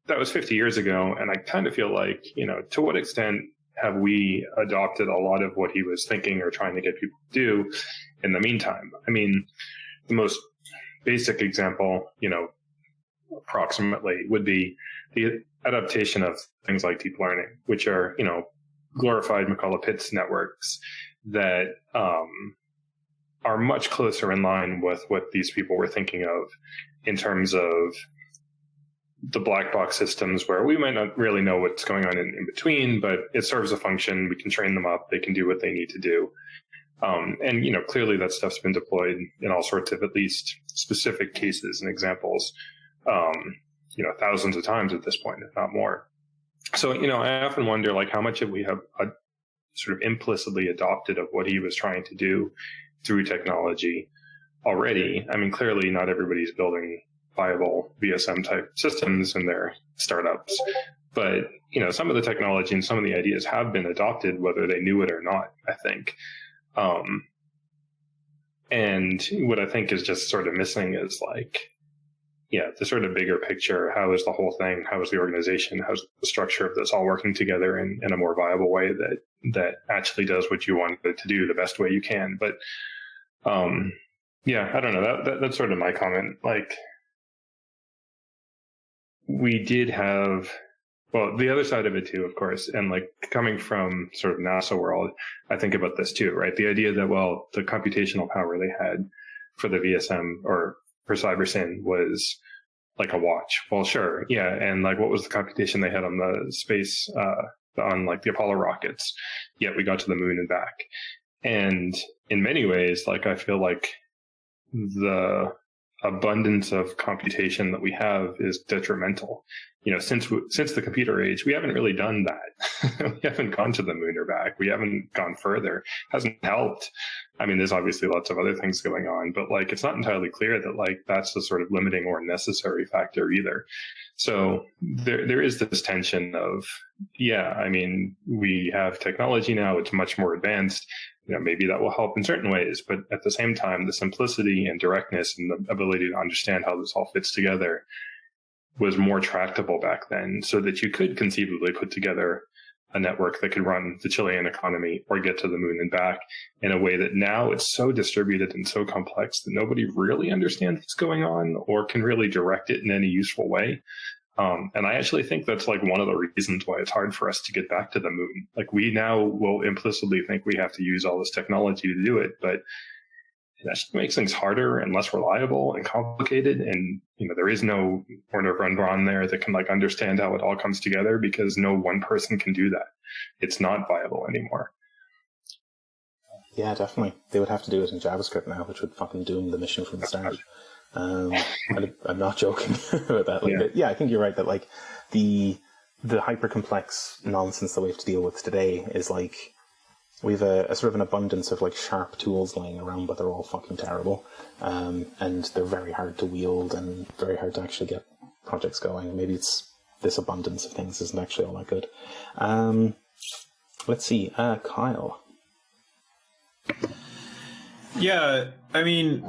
Speaker 6: that was 50 years ago. And I kind of feel like, to what extent have we adopted a lot of what he was thinking or trying to get people to do in the meantime? The most basic example, approximately would be the adaptation of things like deep learning, which are, glorified Macaulay-Pitts networks that are much closer in line with what these people were thinking of in terms of the black box systems where we might not really know what's going on in between, but it serves a function. We can train them up. They can do what they need to do. And clearly that stuff's been deployed in all sorts of at least specific cases and examples, thousands of times at this point, if not more. So, I often wonder, how much of we have sort of implicitly adopted of what he was trying to do through technology already. Clearly not everybody's building viable VSM type systems in their startups, but, some of the technology and some of the ideas have been adopted, whether they knew it or not, I think. And what I think is just sort of missing is the sort of bigger picture. How is the whole thing? How is the organization? How's the structure of this all working together in a more viable way that actually does what you want it to do the best way you can? But, I don't know. That's sort of my comment. We did have, the other side of it too, of course, and coming from sort of NASA world, I think about this too, right? The idea that, the computational power they had for the VSM or for CyberSyn was like a watch. Well, sure. Yeah. And like, what was the computation they had on the space, on like the Apollo rockets? Yet we got to the moon and back. And in many ways, like, I feel like the abundance of computation that we have is detrimental. Since the computer age, we haven't really done that. We haven't gone to the moon or back. We haven't gone further. It hasn't helped. I mean, there's obviously lots of other things going on, but like, it's not entirely clear that like that's the sort of limiting or necessary factor either. So there is this tension of, yeah, I mean, we have technology now, it's much more advanced. Maybe that will help in certain ways, but at the same time, the simplicity and directness and the ability to understand how this all fits together was more tractable back then, so that you could conceivably put together a network that could run the Chilean economy or get to the moon and back in a way that now it's so distributed and so complex that nobody really understands what's going on or can really direct it in any useful way. And I actually think that's like one of the reasons why it's hard for us to get back to the moon. Like, we now will implicitly think we have to use all this technology to do it, but it actually makes things harder and less reliable and complicated. And, there is no Werner von Braun there that can like understand how it all comes together, because no one person can do that. It's not viable anymore.
Speaker 1: Yeah, definitely. They would have to do it in JavaScript now, which would fucking doom the mission from the start. I'm not joking about that. Like, yeah, I think you're right that like the hyper complex nonsense that we have to deal with today is like, we have a sort of an abundance of like sharp tools lying around, but they're all fucking terrible, and they're very hard to wield and very hard to actually get projects going. Maybe it's this abundance of things isn't actually all that good. Let's see, Kyle.
Speaker 5: Yeah, I mean,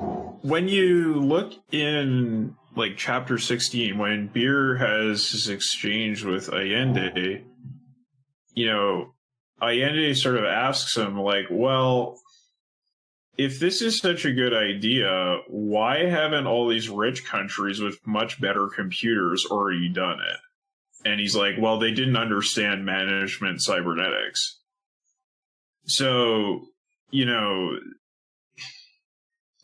Speaker 5: when you look in like chapter 16, when Beer has his exchange with Allende, Allende sort of asks him, like, well, if this is such a good idea, why haven't all these rich countries with much better computers already done it? And he's like, well, they didn't understand management cybernetics. So,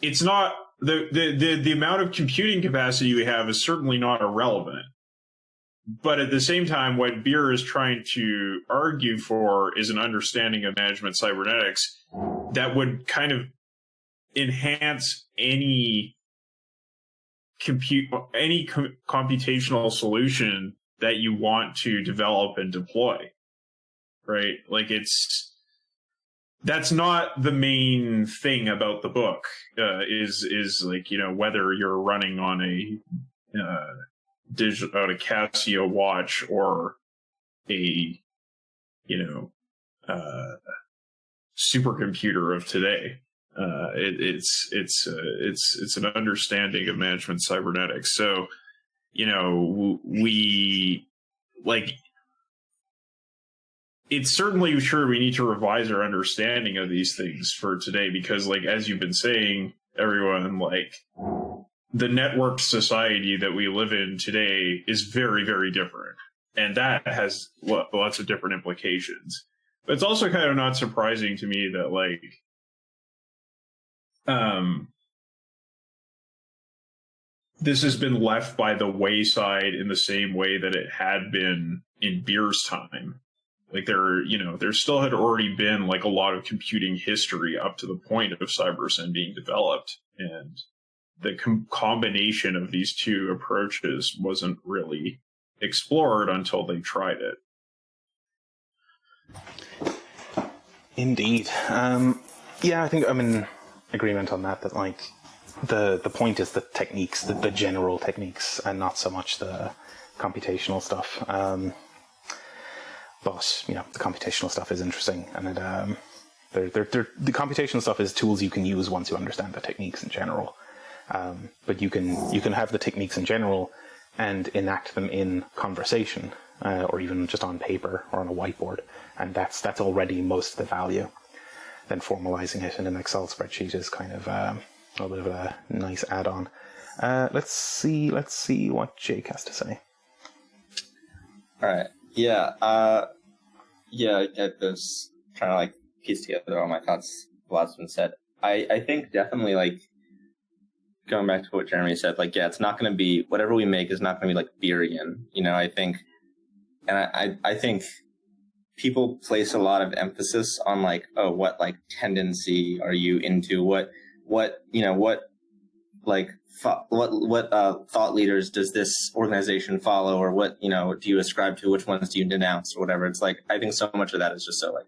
Speaker 5: it's not the amount of computing capacity we have is certainly not irrelevant. But at the same time, what Beer is trying to argue for is an understanding of management cybernetics that would kind of enhance any computational solution that you want to develop and deploy, right? Like, that's not the main thing about the book, is like, whether you're running on a Casio watch or a supercomputer of today. It's an understanding of management cybernetics. So we like, it's certainly true we need to revise our understanding of these things for today, because like, as you've been saying, everyone, like, the networked society that we live in today is very, very different. And that has lots of different implications. But it's also kind of not surprising to me that, like, this has been left by the wayside in the same way that it had been in Beer's time. Like, there still had already been, like, a lot of computing history up to the point of CyberSyn being developed. And the combination of these two approaches wasn't really explored until they tried it.
Speaker 1: Indeed. Yeah, I think I'm in agreement on that like, the point is the techniques, the general techniques, and not so much the computational stuff. But, the computational stuff is interesting, and the computational stuff is tools you can use once you understand the techniques in general. But you can have the techniques in general and enact them in conversation, or even just on paper or on a whiteboard, and that's already most of the value. Then formalizing it in an Excel spreadsheet is kind of a little bit of a nice add-on. Let's see what Jake has to say.
Speaker 3: All right. Yeah. I was trying to like piece together all my thoughts. A lot's been said. I think definitely like going back to what Jeremy said, like, yeah, it's not going to be, whatever we make is not going to be like beer again. You know, I think, and I think people place a lot of emphasis on like, oh, what like tendency are you into? What thought leaders does this organization follow, or what, you know, do you ascribe to? Which ones do you denounce, or whatever? It's like, I think so much of that is just so like,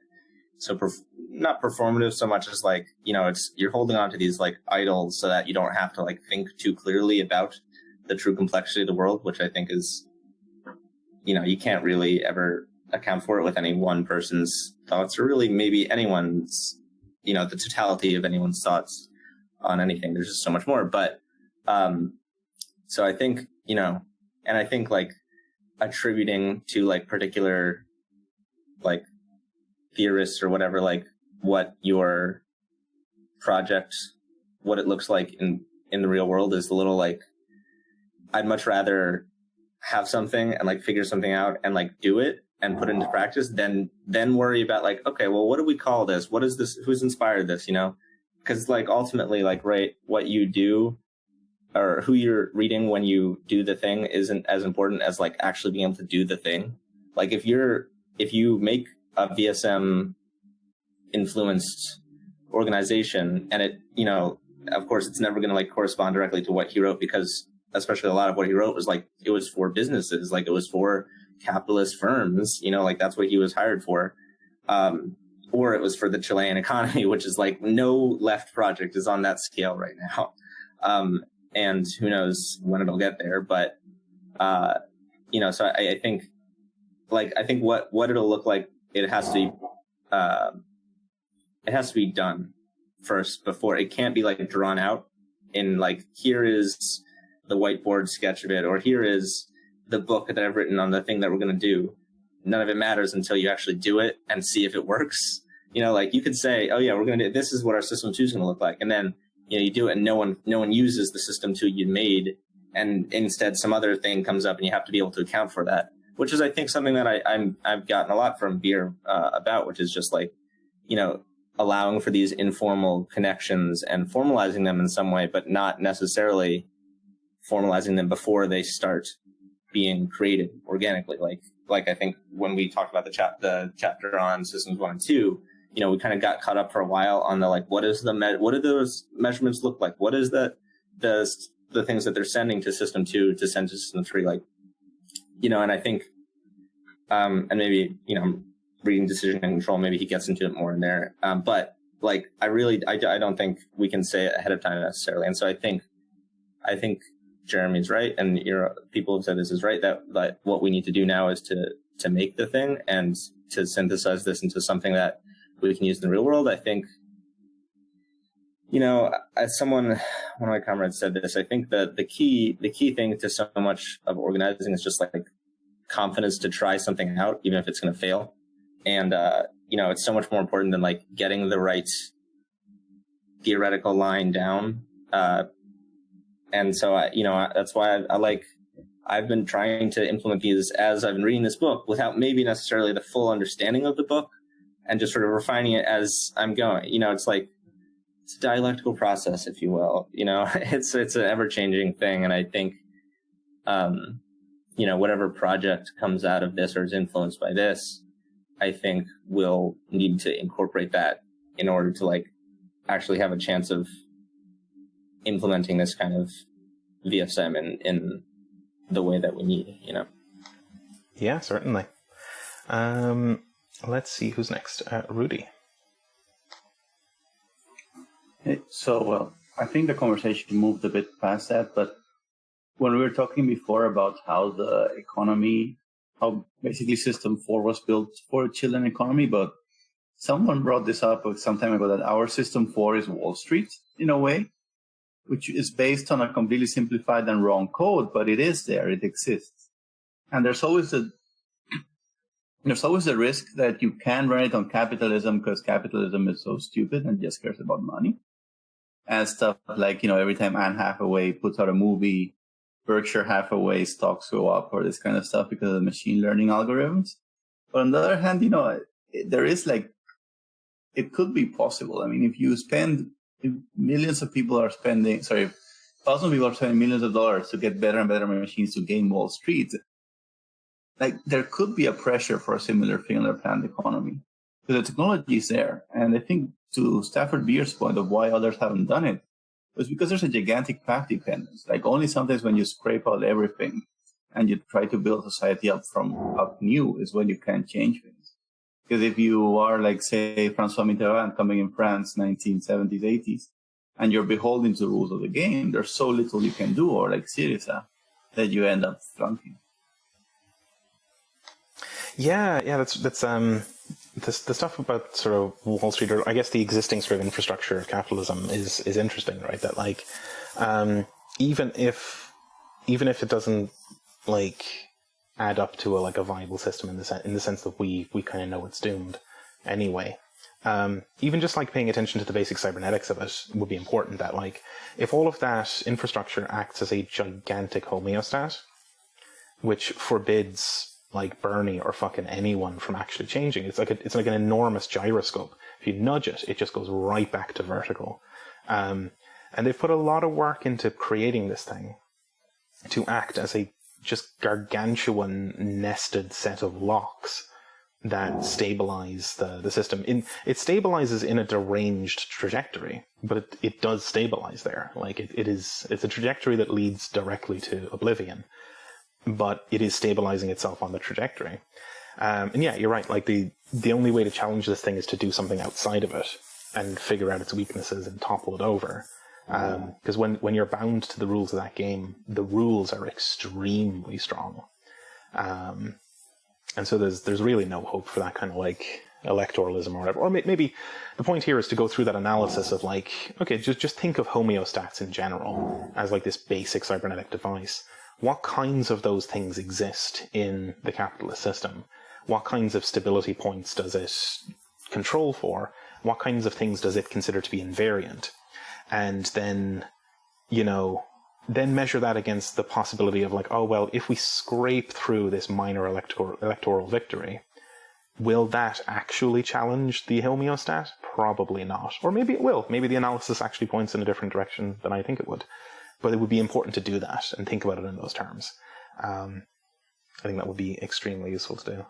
Speaker 3: not performative so much as like, you know, it's, you're holding on to these like idols so that you don't have to like think too clearly about the true complexity of the world, which I think is, you know, you can't really ever account for it with any one person's thoughts, or really maybe anyone's, you know, the totality of anyone's thoughts on anything. There's just so much more. But so I think, you know, and I think like attributing to like particular like theorists or whatever, like what your project, what it looks like in the real world is a little like, I'd much rather have something and like figure something out and like do it and put it into practice than worry about like, okay, well, what do we call this? What is this? Who's inspired this? You know, because like ultimately, like, right, what you do or who you're reading when you do the thing isn't as important as like actually being able to do the thing. Like if you make a VSM influenced organization and it, you know, of course it's never going to like correspond directly to what he wrote, because especially a lot of what he wrote was like, it was for businesses, like it was for capitalist firms, you know, like that's what he was hired for. Or it was for the Chilean economy, which is like no left project is on that scale right now. And who knows when it'll get there. But, you know, so I think what it'll look like, it has to be done first before it can't be like drawn out in like, here is the whiteboard sketch of it, or here is the book that I've written on the thing that we're going to do. None of it matters until you actually do it and see if it works. You know, like you could say, oh yeah, we're going to do, this is what our system 2 is going to look like. And then, you know, you do it and no one uses the system 2 you made. And instead some other thing comes up and you have to be able to account for that, which is, I think, something that I've gotten a lot from Beer about, which is just like, you know, allowing for these informal connections and formalizing them in some way, but not necessarily formalizing them before they start being created organically. Like I think when we talked about the chapter on systems 1 and 2, you know, we kind of got caught up for a while on the like, what do those measurements look like? What is the things that they're sending to system 2 to send to system 3? Like, you know, and I think, and maybe, you know, reading Decision and Control, maybe he gets into it more in there. But like, I don't think we can say it ahead of time necessarily. And so I think Jeremy's right, and people have said this is right, that what we need to do now is to make the thing and to synthesize this into something that we can use in the real world. I think, you know, as one of my comrades said this, I think that the key thing to so much of organizing is just like confidence to try something out, even if it's going to fail. And, you know, it's so much more important than like getting the right theoretical line down. And so, that's why I've been trying to implement these as I've been reading this book without maybe necessarily the full understanding of the book, and just sort of refining it as I'm going. You know, it's like, it's a dialectical process, if you will. You know, it's an ever-changing thing. And I think, you know, whatever project comes out of this or is influenced by this, I think we'll need to incorporate that in order to like actually have a chance of implementing this kind of VSM in the way that we need, you know?
Speaker 1: Yeah, certainly. Let's see who's next. Rudy.
Speaker 8: So, I think the conversation moved a bit past that, but when we were talking before about how basically System 4 was built for a Chilean economy, but someone brought this up some time ago, that our System 4 is Wall Street in a way, which is based on a completely simplified and wrong code, but it is there, it exists. And there's always a risk that you can run it on capitalism, because capitalism is so stupid and just cares about money. And stuff like, you know, every time Anne Hathaway puts out a movie, Berkshire Hathaway stocks go up, or this kind of stuff because of the machine learning algorithms. But on the other hand, you know, there is like, it could be possible. I mean, if millions of people are spending, thousands of people are spending millions of dollars to get better and better machines to game Wall Street. Like, there could be a pressure for a similar thing in the planned economy. Because the technology is there. And I think to Stafford Beers' point of why others haven't done it, was because there's a gigantic path dependence. Like, only sometimes when you scrape out everything and you try to build society up new is when you can change things. Because if you are like, say, François Mitterrand coming in France, 1970s, 80s, and you're beholden to the rules of the game, there's so little you can do, or like Syriza, that you end up flunking.
Speaker 1: Yeah, that's the stuff about sort of Wall Street, or I guess the existing sort of infrastructure of capitalism is interesting, right? That like, even if it doesn't like add up to a viable system in the sense that we kind of know it's doomed anyway. Even just like paying attention to the basic cybernetics of it would be important. That like, if all of that infrastructure acts as a gigantic homeostat, which forbids like Bernie or fucking anyone from actually changing, it's like an enormous gyroscope. If you nudge it, it just goes right back to vertical. And they've put a lot of work into creating this thing to act as a just gargantuan nested set of locks that stabilize the system. It stabilizes in a deranged trajectory, but it does stabilize there. Like it's a trajectory that leads directly to oblivion, but it is stabilizing itself on the trajectory. And yeah, you're right. Like the only way to challenge this thing is to do something outside of it and figure out its weaknesses and topple it over. Because when you're bound to the rules of that game, the rules are extremely strong. And so there's really no hope for that kind of like electoralism or whatever. Or maybe the point here is to go through that analysis of like, okay, just think of homeostats in general as like this basic cybernetic device. What kinds of those things exist in the capitalist system? What kinds of stability points does it control for? What kinds of things does it consider to be invariant? And then, then measure that against the possibility of like, oh, well, if we scrape through this minor electoral victory, will that actually challenge the homeostat? Probably not. Or maybe it will. Maybe the analysis actually points in a different direction than I think it would. But it would be important to do that and think about it in those terms. I think that would be extremely useful to do.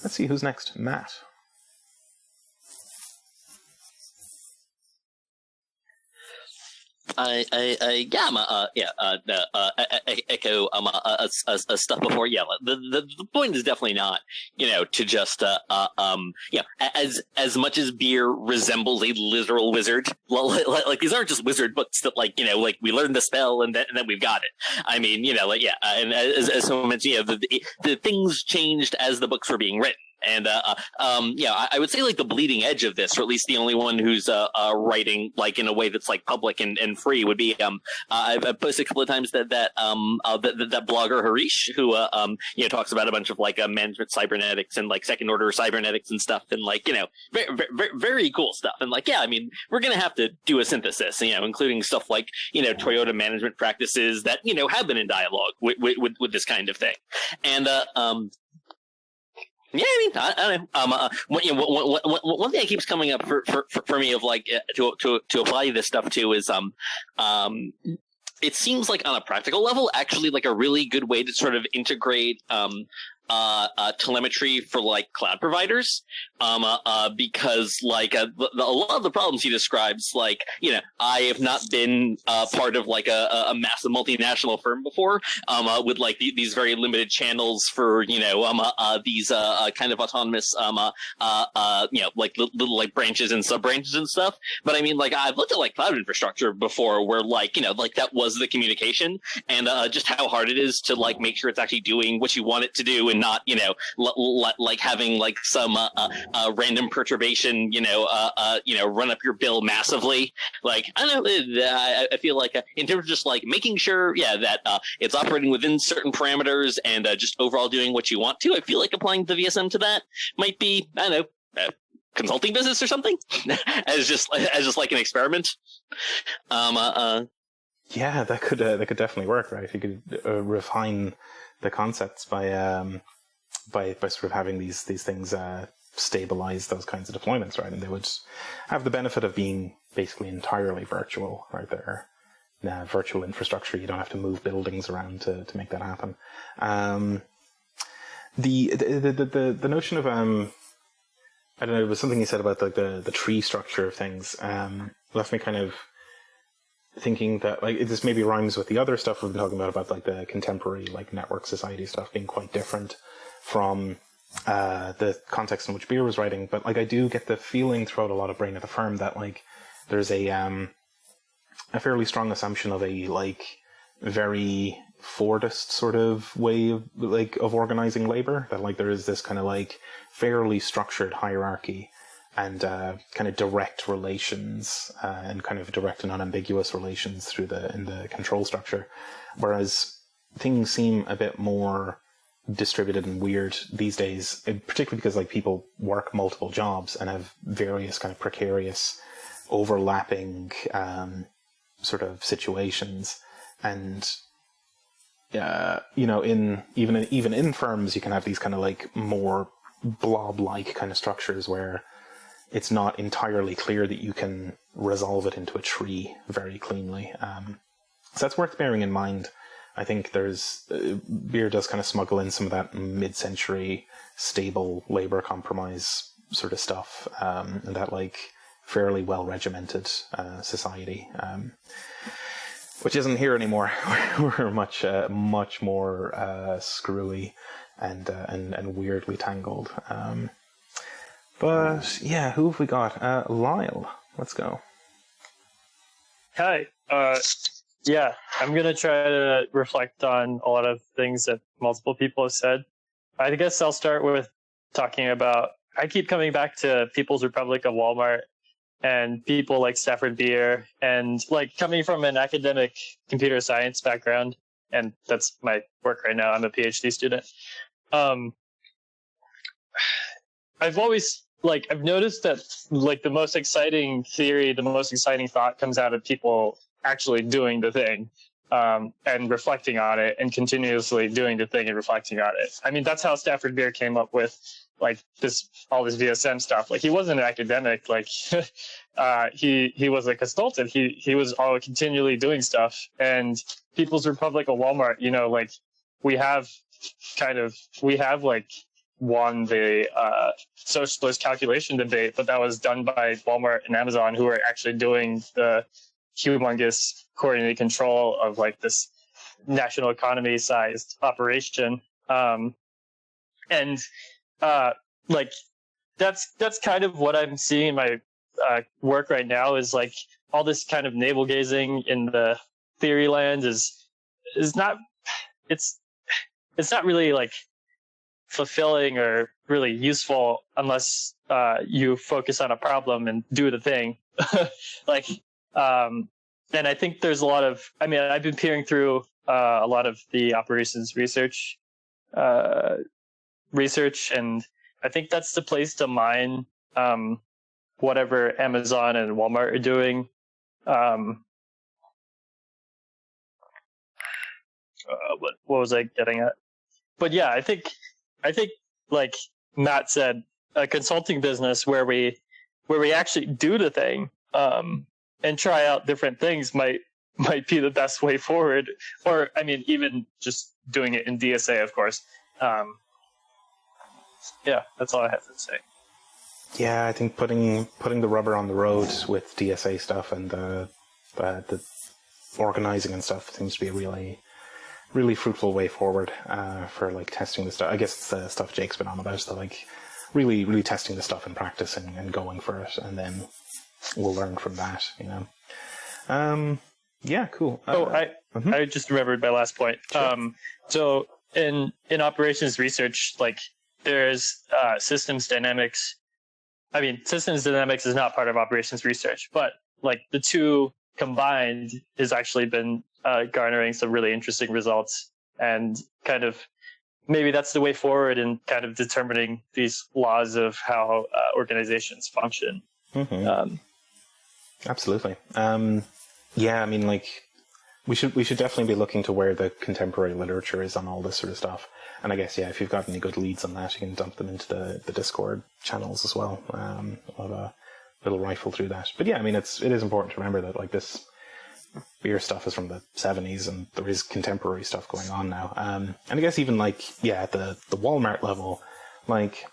Speaker 1: Let's see, who's next? Matt.
Speaker 9: Echo stuff before. Yeah, the point is definitely not, to just as much as beer resembles a literal wizard. Like these aren't just wizard books that like we learn the spell and then we've got it. I mean, and as someone mentioned, the things changed as the books were being written. And I would say like the bleeding edge of this, or at least the only one who's writing like in a way that's like public and free, would be I've posted a couple of times that blogger Harish, who talks about a bunch of like management cybernetics and like second order cybernetics and stuff, and like very, very, very cool stuff. And like I mean, we're gonna have to do a synthesis, including stuff like Toyota management practices that have been in dialogue with this kind of thing, and yeah, I mean, I don't know. One thing that keeps coming up for me of like to apply this stuff to is it seems like on a practical level, actually like a really good way to sort of integrate telemetry for like cloud providers, because like a lot of the problems he describes, like I have not been part of like a massive multinational firm before, with like these very limited channels for these kind of autonomous like little like branches and sub branches and stuff. But I mean, like I've looked at like cloud infrastructure before, where like like that was the communication, and just how hard it is to like make sure it's actually doing what you want it to do, and not like having like some random perturbation run up your bill massively. Like I don't know, I feel like in terms of just like making sure that it's operating within certain parameters and just overall doing what you want to, I feel like applying the VSM to that might be, I don't know, consulting business or something as just like an experiment.
Speaker 1: Yeah, that could definitely work, right? If you could refine the concepts by sort of having these things stabilize those kinds of deployments, right? And they would have the benefit of being basically entirely virtual right there. virtual infrastructure. You don't have to move buildings around to make that happen. The notion of I don't know, it was something you said about like the tree structure of things left me kind of thinking that like this maybe rhymes with the other stuff we've been talking about like the contemporary like network society stuff being quite different from the context in which Beer was writing. But like I do get the feeling throughout a lot of Brain at the Firm that like there's a fairly strong assumption of a like very Fordist sort of way of organizing labor, that like there is this kind of like fairly structured hierarchy and kind of direct relations and kind of direct and unambiguous relations in the control structure, whereas things seem a bit more distributed and weird these days, particularly because like people work multiple jobs and have various kind of precarious overlapping sort of situations. And even in firms you can have these kind of like more blob-like kind of structures where it's not entirely clear that you can resolve it into a tree very cleanly. So that's worth bearing in mind. I think Beer does kind of smuggle in some of that mid-century stable labor compromise sort of stuff, and that like fairly well-regimented society, which isn't here anymore. We're much more screwy and weirdly tangled. But yeah, who have we got? Lyle, let's go.
Speaker 10: Hi. Yeah, I'm going to try to reflect on a lot of things that multiple people have said. I guess I'll start with talking about, I keep coming back to People's Republic of Walmart and people like Stafford Beer, and like coming from an academic computer science background, and that's my work right now. I'm a PhD student. I've always I've noticed that like the most exciting theory, the most exciting thought comes out of people actually doing the thing, and reflecting on it, and continuously doing the thing and reflecting on it. I mean, that's how Stafford Beer came up with like all this VSM stuff. Like he wasn't an academic, like he was a consultant. He was all continually doing stuff. And People's Republic of Walmart, like we have won the socialist calculation debate, but that was done by Walmart and Amazon, who are actually doing the humongous coordinated control of like this national economy sized operation. Like that's kind of what I'm seeing in my work right now, is like all this kind of navel gazing in the theory land is not, it's not really like fulfilling or really useful unless you focus on a problem and do the thing. And I think there's a lot of, I've been peering through a lot of the operations research, and I think that's the place to mine whatever Amazon and Walmart are doing. What was I getting at? But yeah, I think like Matt said, a consulting business where we actually do the thing and try out different things might be the best way forward. Or even just doing it in DSA, of course. Yeah, that's all I have to say.
Speaker 1: Yeah, I think putting the rubber on the road with DSA stuff and the organizing and stuff seems to be a really fruitful way forward for like testing the stuff. I guess it's the stuff Jake's been on about, so like really testing the stuff in practice and going for it, and then we'll learn from that. Yeah, cool.
Speaker 10: I just remembered my last point. Sure. So in operations research, like there's systems dynamics. Systems dynamics is not part of operations research, but like the two combined has actually been garnering some really interesting results, and kind of maybe that's the way forward in kind of determining these laws of how organizations function.
Speaker 1: Mm-hmm. Absolutely. Yeah, we should definitely be looking to where the contemporary literature is on all this sort of stuff. And I guess, yeah, if you've got any good leads on that, you can dump them into the Discord channels as well. I'll have a little rifle through that. But yeah, it is important to remember that like this, beer stuff is from the 70s, and there is contemporary stuff going on now. And I guess even like, yeah, at the Walmart level, like,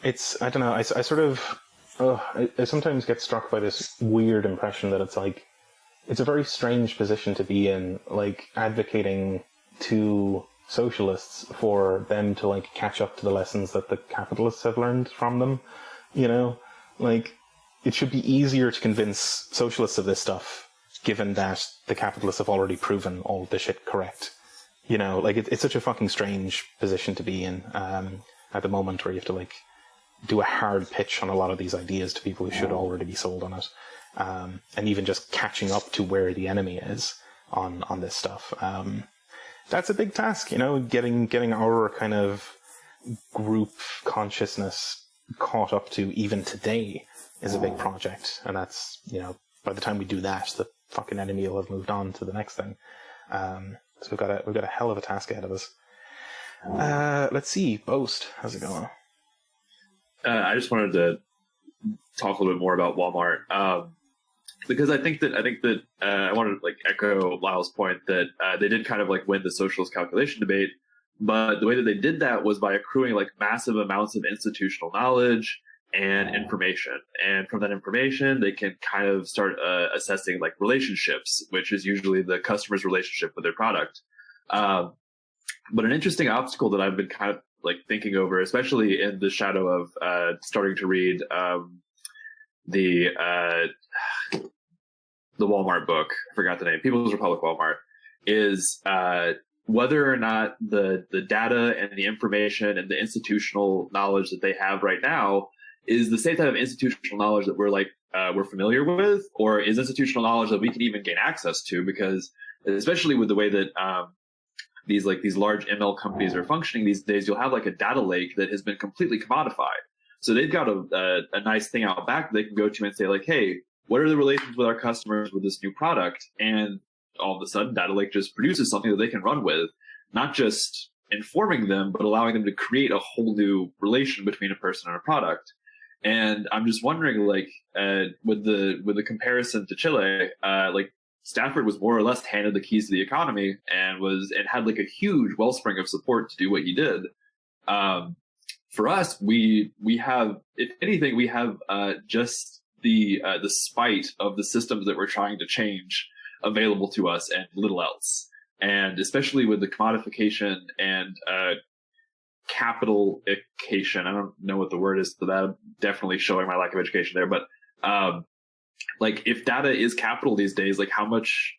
Speaker 1: it's, I don't know, I sort of, I sometimes get struck by this weird impression that it's like, it's a very strange position to be in, like, advocating to socialists for them to, like, catch up to the lessons that the capitalists have learned from them, you know? Like, it should be easier to convince socialists of this stuff, given that the capitalists have already proven all this shit correct. You know, like, it's such a fucking strange position to be in at the moment, where you have to, like, do a hard pitch on a lot of these ideas to people who should already be sold on it. And even just catching up to where the enemy is on this stuff. That's a big task, you know, getting our kind of group consciousness caught up to even today is a big project. And that's, you know, by the time we do that, the fucking enemy will have moved on to the next thing. So we've got a hell of a task ahead of us. Let's see, Boast, how's it going?
Speaker 2: I just wanted to talk a little bit more about Walmart, because I think that I wanted to like echo Lyle's point that they did kind of like win the socialist calculation debate, but the way that they did that was by accruing like massive amounts of institutional knowledge and information, and from that information they can kind of start assessing like relationships, which is usually the customer's relationship with their product. But an interesting obstacle that I've been kind of like thinking over, especially in the shadow of starting to read the Walmart book, I forgot the name, People's Republic Walmart, is whether or not the data and the information and the institutional knowledge that they have right now is the same type of institutional knowledge that we're familiar with, or is institutional knowledge that we can even gain access to, because especially with the way that these large ML companies are functioning these days, you'll have like a data lake that has been completely commodified. So they've got a nice thing out back that they can go to and say like, hey, what are the relations with our customers with this new product? And all of a sudden, data lake just produces something that they can run with, not just informing them, but allowing them to create a whole new relation between a person and a product. And I'm just wondering, like, with the comparison to Chile, like, Stafford was more or less handed the keys to the economy and had like a huge wellspring of support to do what he did. For us, we have, if anything, we have just the spite of the systems that we're trying to change available to us and little else. And especially with the commodification and capitalification, I don't know what the word is for that. I'm definitely showing my lack of education there, but like, if data is capital these days, like how much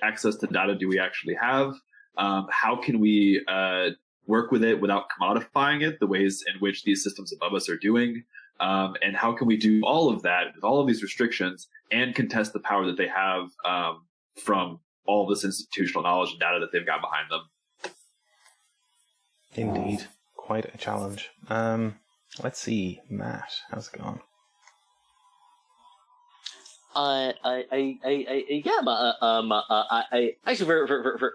Speaker 2: access to data do we actually have? How can we work with it without commodifying it the ways in which these systems above us are doing? And how can we do all of that with all of these restrictions and contest the power that they have from all of this institutional knowledge and data that they've got behind them?
Speaker 1: Indeed. Quite a challenge. Let's see, Matt, how's it going?
Speaker 9: I actually forgot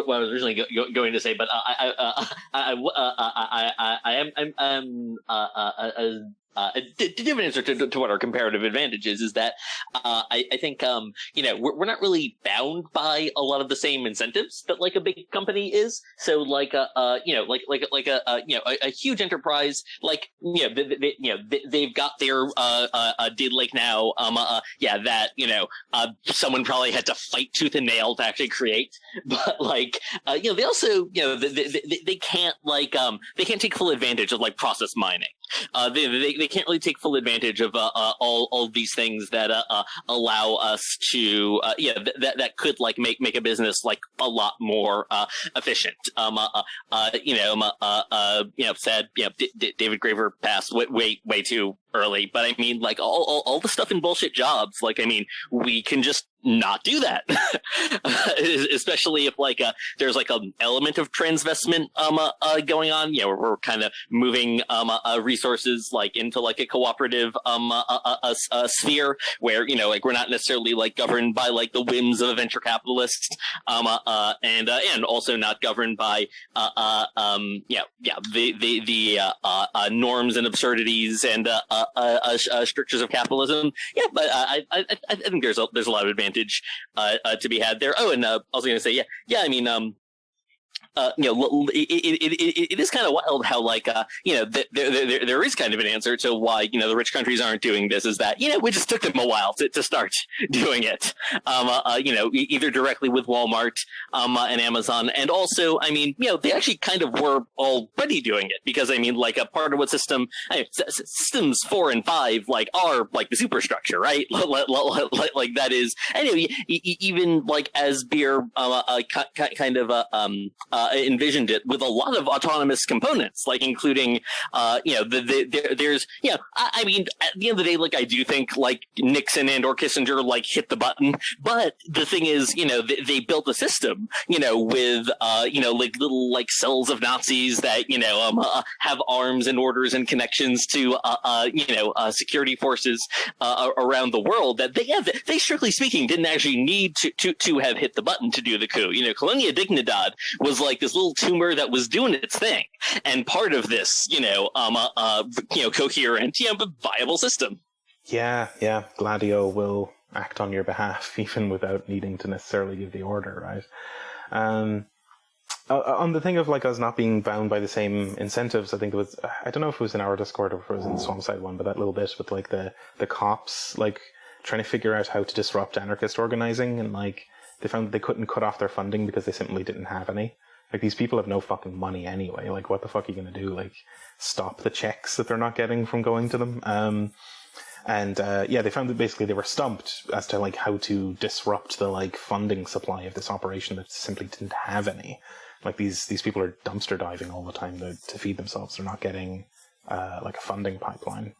Speaker 9: what I was originally going to say, but to give an answer to what our comparative advantage is that I think we're not really bound by a lot of the same incentives that like a big company is. So like a huge enterprise, like they've got their data lake now. Someone probably had to fight tooth and nail to actually create, but like they also they can't they can't take full advantage of like process mining. They can't really take full advantage of all these things that allow us to that could like make a business like a lot more efficient. Sad David Graeber passed way too early, but I mean like all the stuff in bullshit jobs, like I mean we can just not do that. Especially if like there's like an element of transvestment going on. We're kind of moving resources like into like a cooperative sphere where like we're not necessarily like governed by like the whims of a venture capitalist, and also not governed by the norms and absurdities and strictures of capitalism. Yeah, but I think there's a lot of advantage to be had there. Oh, and I was going to say, yeah. I mean, it is kind of wild how there is kind of an answer to why the rich countries aren't doing this. Is that we just took them a while to start doing it. Either directly with Walmart and Amazon, and also they actually kind of were already doing it, because a part of what systems 4 and 5 are the superstructure, right? Like that is anyway. Even as Beer kind of envisioned it with a lot of autonomous components, including there's at the end of the day, I do think Nixon and or Kissinger hit the button, but the thing is they built a system with little cells of Nazis that have arms and orders and connections to security forces around the world, that they strictly speaking didn't actually need to have hit the button to do the coup. Colonia Dignidad was this little tumor that was doing its thing, and part of this coherent viable system.
Speaker 1: Yeah, Gladio will act on your behalf even without needing to necessarily give the order, right? On the thing of us not being bound by the same incentives, I think it was, I don't know if it was in our Discord or if it was in the Swampside one, but that little bit with the cops trying to figure out how to disrupt anarchist organizing, and they found that they couldn't cut off their funding because they simply didn't have any. These people have no fucking money anyway. What the fuck are you going to do? Stop the checks that they're not getting from going to them? They found that basically they were stumped as to how to disrupt the funding supply of this operation that simply didn't have any. These people are dumpster diving all the time to feed themselves. They're not getting a funding pipeline.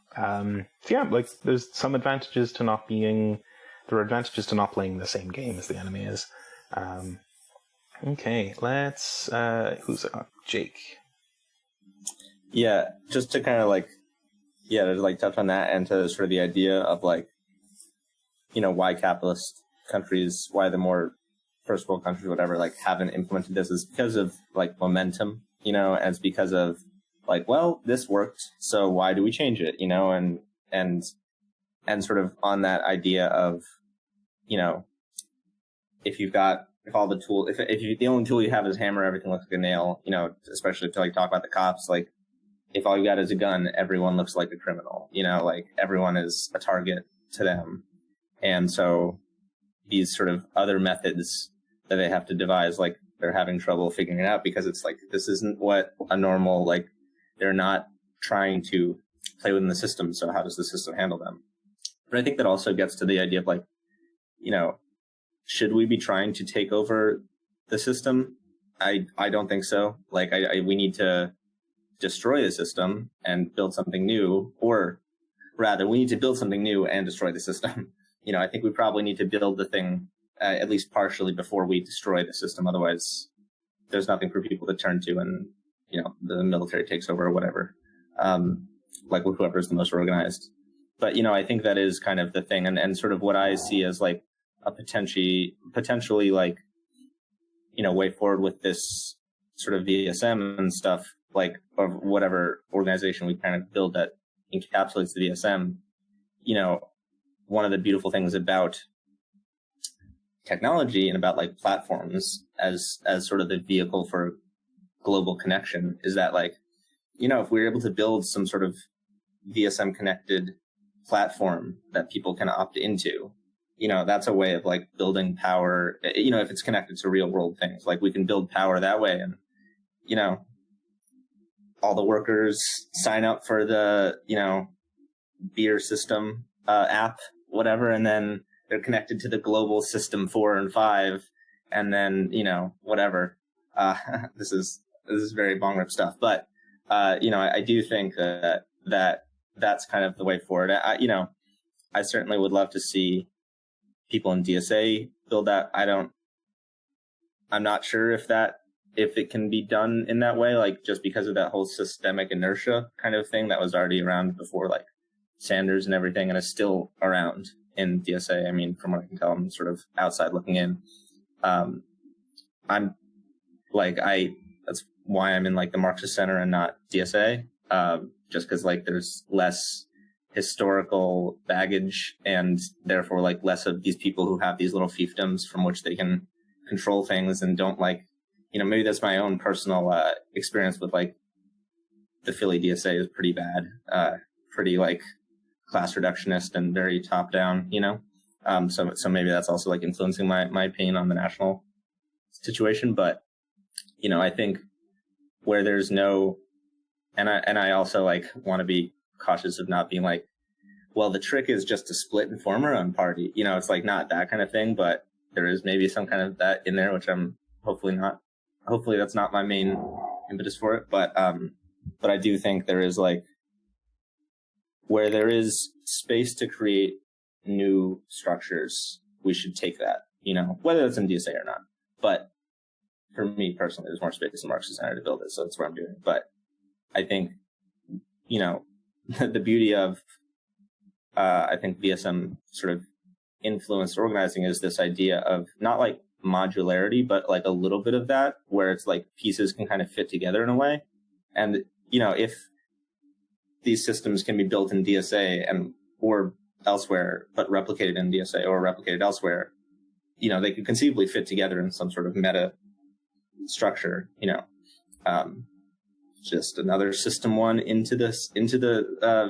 Speaker 1: There's some advantages to not being. There are advantages to not playing the same game as the enemy is. Okay, let's. Who's up? Jake.
Speaker 3: Yeah, just to kind of to touch on that, and to sort of the idea of why capitalist countries, why the more first world countries, whatever, haven't implemented this, is because of momentum, and it's because of well, this worked, so why do we change it, and sort of on that idea of, if all the tools, if the only tool you have is hammer, everything looks like a nail, especially to talk about the cops, if all you got is a gun, everyone looks like a criminal, everyone is a target to them. And so these sort of other methods that they have to devise, they're having trouble figuring it out, because it's this isn't what a normal, they're not trying to play within the system, so how does the system handle them? But I think that also gets to the idea of should we be trying to take over the system? I don't think so. We need to destroy the system and build something new, or rather, we need to build something new and destroy the system. I think we probably need to build the thing at least partially before we destroy the system. Otherwise, there's nothing for people to turn to, and the military takes over or whatever. Whoever's the most organized. But I think that is kind of the thing, and sort of what I see as a potentially way forward with this sort of VSM and stuff, or whatever organization we kind of build that encapsulates the VSM. One of the beautiful things about technology and about platforms as sort of the vehicle for global connection is that if we're able to build some sort of VSM connected platform that people can opt into, that's a way of building power, if it's connected to real world things. We can build power that way, and all the workers sign up for the beer system app, whatever, and then they're connected to the global system 4 and 5, and then whatever. This is very bong rip stuff, but I do think that that's kind of the way forward. I certainly would love to see people in DSA build that. I'm not sure if it can be done in that way, just because of that whole systemic inertia kind of thing that was already around before, Sanders and everything, and is still around in DSA. From what I can tell, I'm sort of outside looking in. That's why I'm in the Marxist Center and not DSA, just because there's less historical baggage, and therefore like less of these people who have these little fiefdoms from which they can control things and don't like, maybe that's my own personal experience with like the Philly DSA is pretty bad, pretty like class reductionist and very top down, so maybe that's also like influencing my opinion on the national situation. But I think where there's no, and I also like want to be cautious of not being like, well, the trick is just to split and form our own party. It's like not that kind of thing, but there is maybe some kind of that in there, which I'm hopefully that's not my main impetus for it. But I do think there is like, where there is space to create new structures, we should take that, whether it's in DSA or not. But for me personally, there's more space in Marxist Center to build it, so that's what I'm doing. But I think, the beauty of, I think VSM sort of influenced organizing is this idea of not like modularity, but like a little bit of that, where it's like pieces can kind of fit together in a way. And, if these systems can be built in DSA or elsewhere, but replicated in DSA or replicated elsewhere, they could conceivably fit together in some sort of meta structure, just another system one into the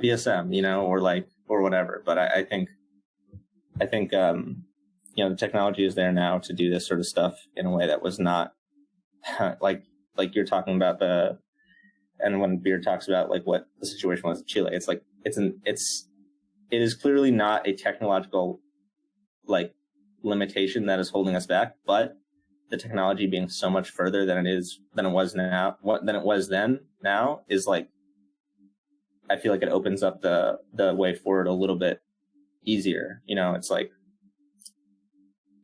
Speaker 3: VSM, or whatever. But I think the technology is there now to do this sort of stuff in a way that was not like you're talking about and when Beer talks about like what the situation was in Chile, it's like it is clearly not a technological like limitation that is holding us back, but the technology being so much further than it was then now is like, I feel like it opens up the way forward a little bit easier. It's like,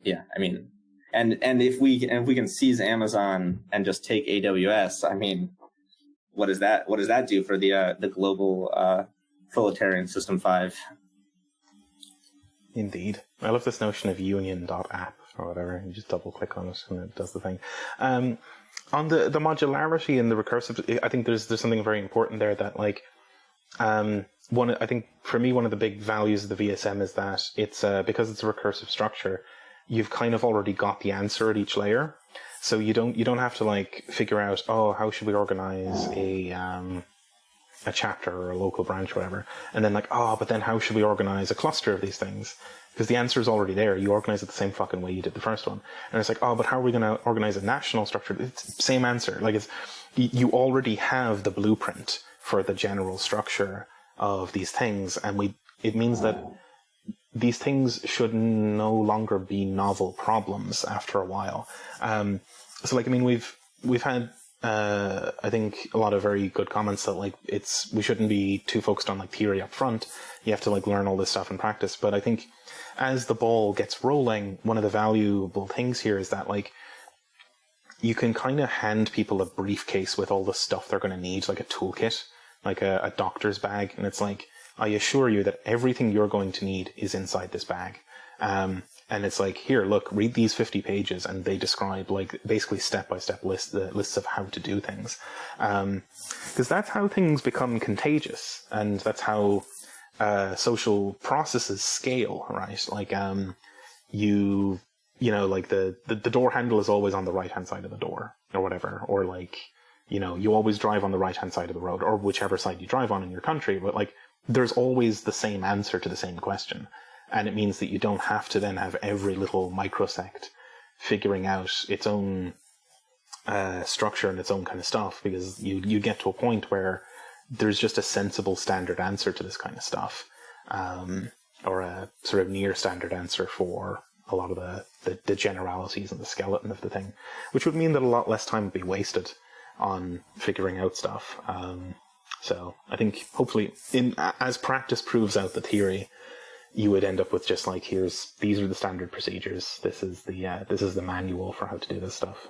Speaker 3: yeah, I mean, and if we can seize Amazon and just take AWS, I mean, what does that do for the global proletarian System 5?
Speaker 1: Indeed. I love this notion of union.app or whatever. You just double click on it and it does the thing. On the modularity and the recursive, I think there's something very important there that like, I think for me, one of the big values of the VSM is that it's, because it's a recursive structure, you've kind of already got the answer at each layer. So you don't have to like figure out, how should we organize a chapter or a local branch or whatever. And then like, but then how should we organize a cluster of these things? Because the answer is already there. You organize it the same fucking way you did the first one. And it's like, but how are we going to organize a national structure? It's the same answer. Like you already have the blueprint for the general structure of these things. And it means that these things should no longer be novel problems after a while. So like, I mean, we've had, I think a lot of very good comments that like we shouldn't be too focused on like theory up front. You have to like learn all this stuff in practice. But I think as the ball gets rolling, one of the valuable things here is that like you can kind of hand people a briefcase with all the stuff they're going to need, like a toolkit, like a doctor's bag. And it's like, I assure you that everything you're going to need is inside this bag. And it's like, here, look, read these 50 pages, and they describe like basically step-by-step lists of how to do things. Because that's how things become contagious, and that's how social processes scale, right? Like, like the door handle is always on the right-hand side of the door, or whatever, or like, you always drive on the right-hand side of the road, or whichever side you drive on in your country, but like, there's always the same answer to the same question. And it means that you don't have to then have every little microsect figuring out its own structure and its own kind of stuff, because you get to a point where there's just a sensible standard answer to this kind of stuff, or a sort of near standard answer for a lot of the generalities and the skeleton of the thing, which would mean that a lot less time would be wasted on figuring out stuff. So I think hopefully, as practice proves out the theory, you would end up with just like, these are the standard procedures. This is the manual for how to do this stuff.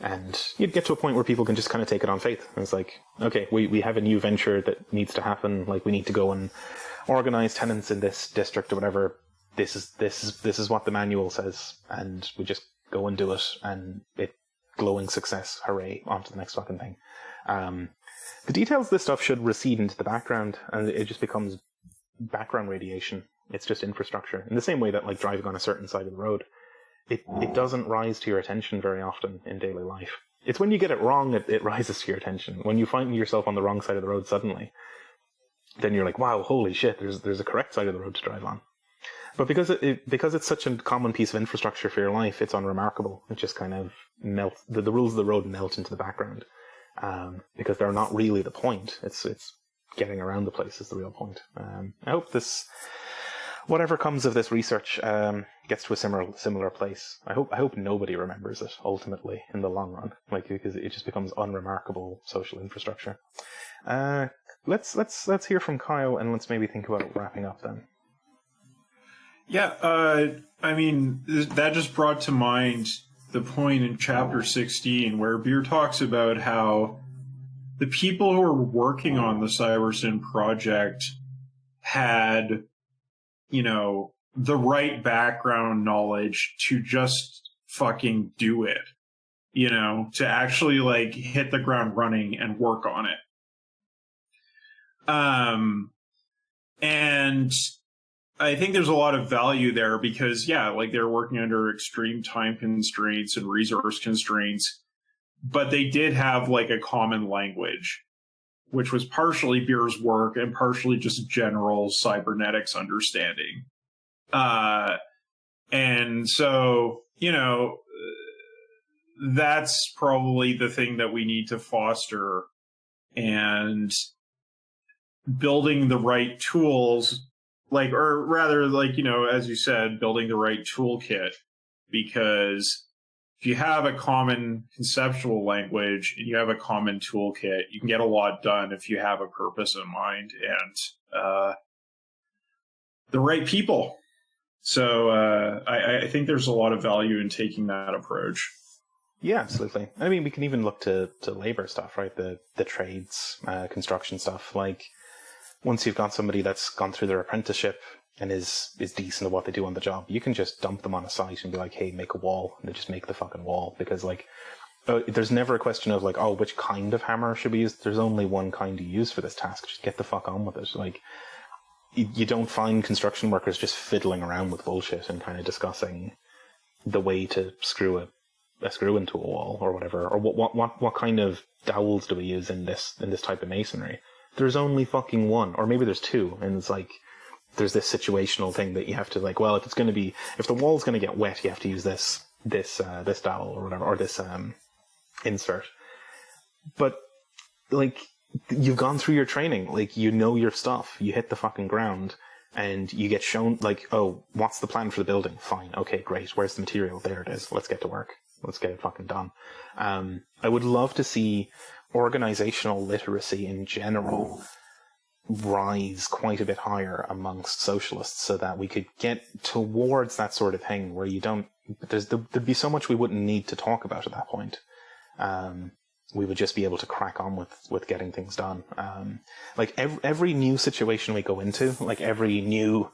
Speaker 1: And you'd get to a point where people can just kind of take it on faith. And it's like, okay, we have a new venture that needs to happen. Like, we need to go and organize tenants in this district or whatever. This is what the manual says, and we just go and do it, and glowing success, hooray, on to the next fucking thing. The details of this stuff should recede into the background, and it just becomes background radiation. It's just infrastructure. In the same way that, like, driving on a certain side of the road, it doesn't rise to your attention very often in daily life. It's when you get it wrong, it rises to your attention. When you find yourself on the wrong side of the road suddenly, then you're like, wow, holy shit, there's a correct side of the road to drive on. But because it's such a common piece of infrastructure for your life, it's unremarkable. It just kind of melts. The rules of the road melt into the background, because they're not really the point. It's getting around the place is the real point. I hope whatever comes of this research, gets to a similar place. I hope nobody remembers it ultimately in the long run, like, because it just becomes unremarkable social infrastructure. Let's hear from Kyle, and let's maybe think about wrapping up then.
Speaker 5: Yeah, I mean, that just brought to mind the point in chapter 16 where Beer talks about how the people who were working on the CyberSyn project had, the right background knowledge to just fucking do it, to actually, like, hit the ground running and work on it. And I think there's a lot of value there because, yeah, like, they're working under extreme time constraints and resource constraints, but they did have, like, a common language, which was partially Beer's work and partially just general cybernetics understanding. And so, that's probably the thing that we need to foster, and building the right tools, like, or rather, like, as you said, building the right toolkit, because if you have a common conceptual language and you have a common toolkit, you can get a lot done if you have a purpose in mind and the right people. So I think there's a lot of value in taking that approach.
Speaker 1: Yeah, absolutely. I mean, we can even look to labor stuff, right? The trades, construction stuff. Like, once you've got somebody that's gone through their apprenticeship and is decent at what they do on the job, you can just dump them on a site and be like, hey, make a wall. And they just make the fucking wall. Because, like, there's never a question of, like, oh, which kind of hammer should we use? There's only one kind to use for this task. Just get the fuck on with it. Like, you don't find construction workers just fiddling around with bullshit and kind of discussing the way to screw a screw into a wall or whatever, or what kind of dowels do we use in this type of masonry. There's only fucking one, or maybe there's two, and it's like there's this situational thing that you have to, like, well, if the wall's going to get wet, you have to use this dowel or whatever, or this insert. But, like, you've gone through your training, like, your stuff, you hit the fucking ground, and you get shown, like, oh, what's the plan for the building? Fine, okay, great, where's the material? There it is, let's get to work. Let's get it fucking done. I would love to see organizational literacy in general rise quite a bit higher amongst socialists, so that we could get towards that sort of thing where there'd be so much we wouldn't need to talk about at that point. We would just be able to crack on with getting things done. Like every new situation we go into, like every new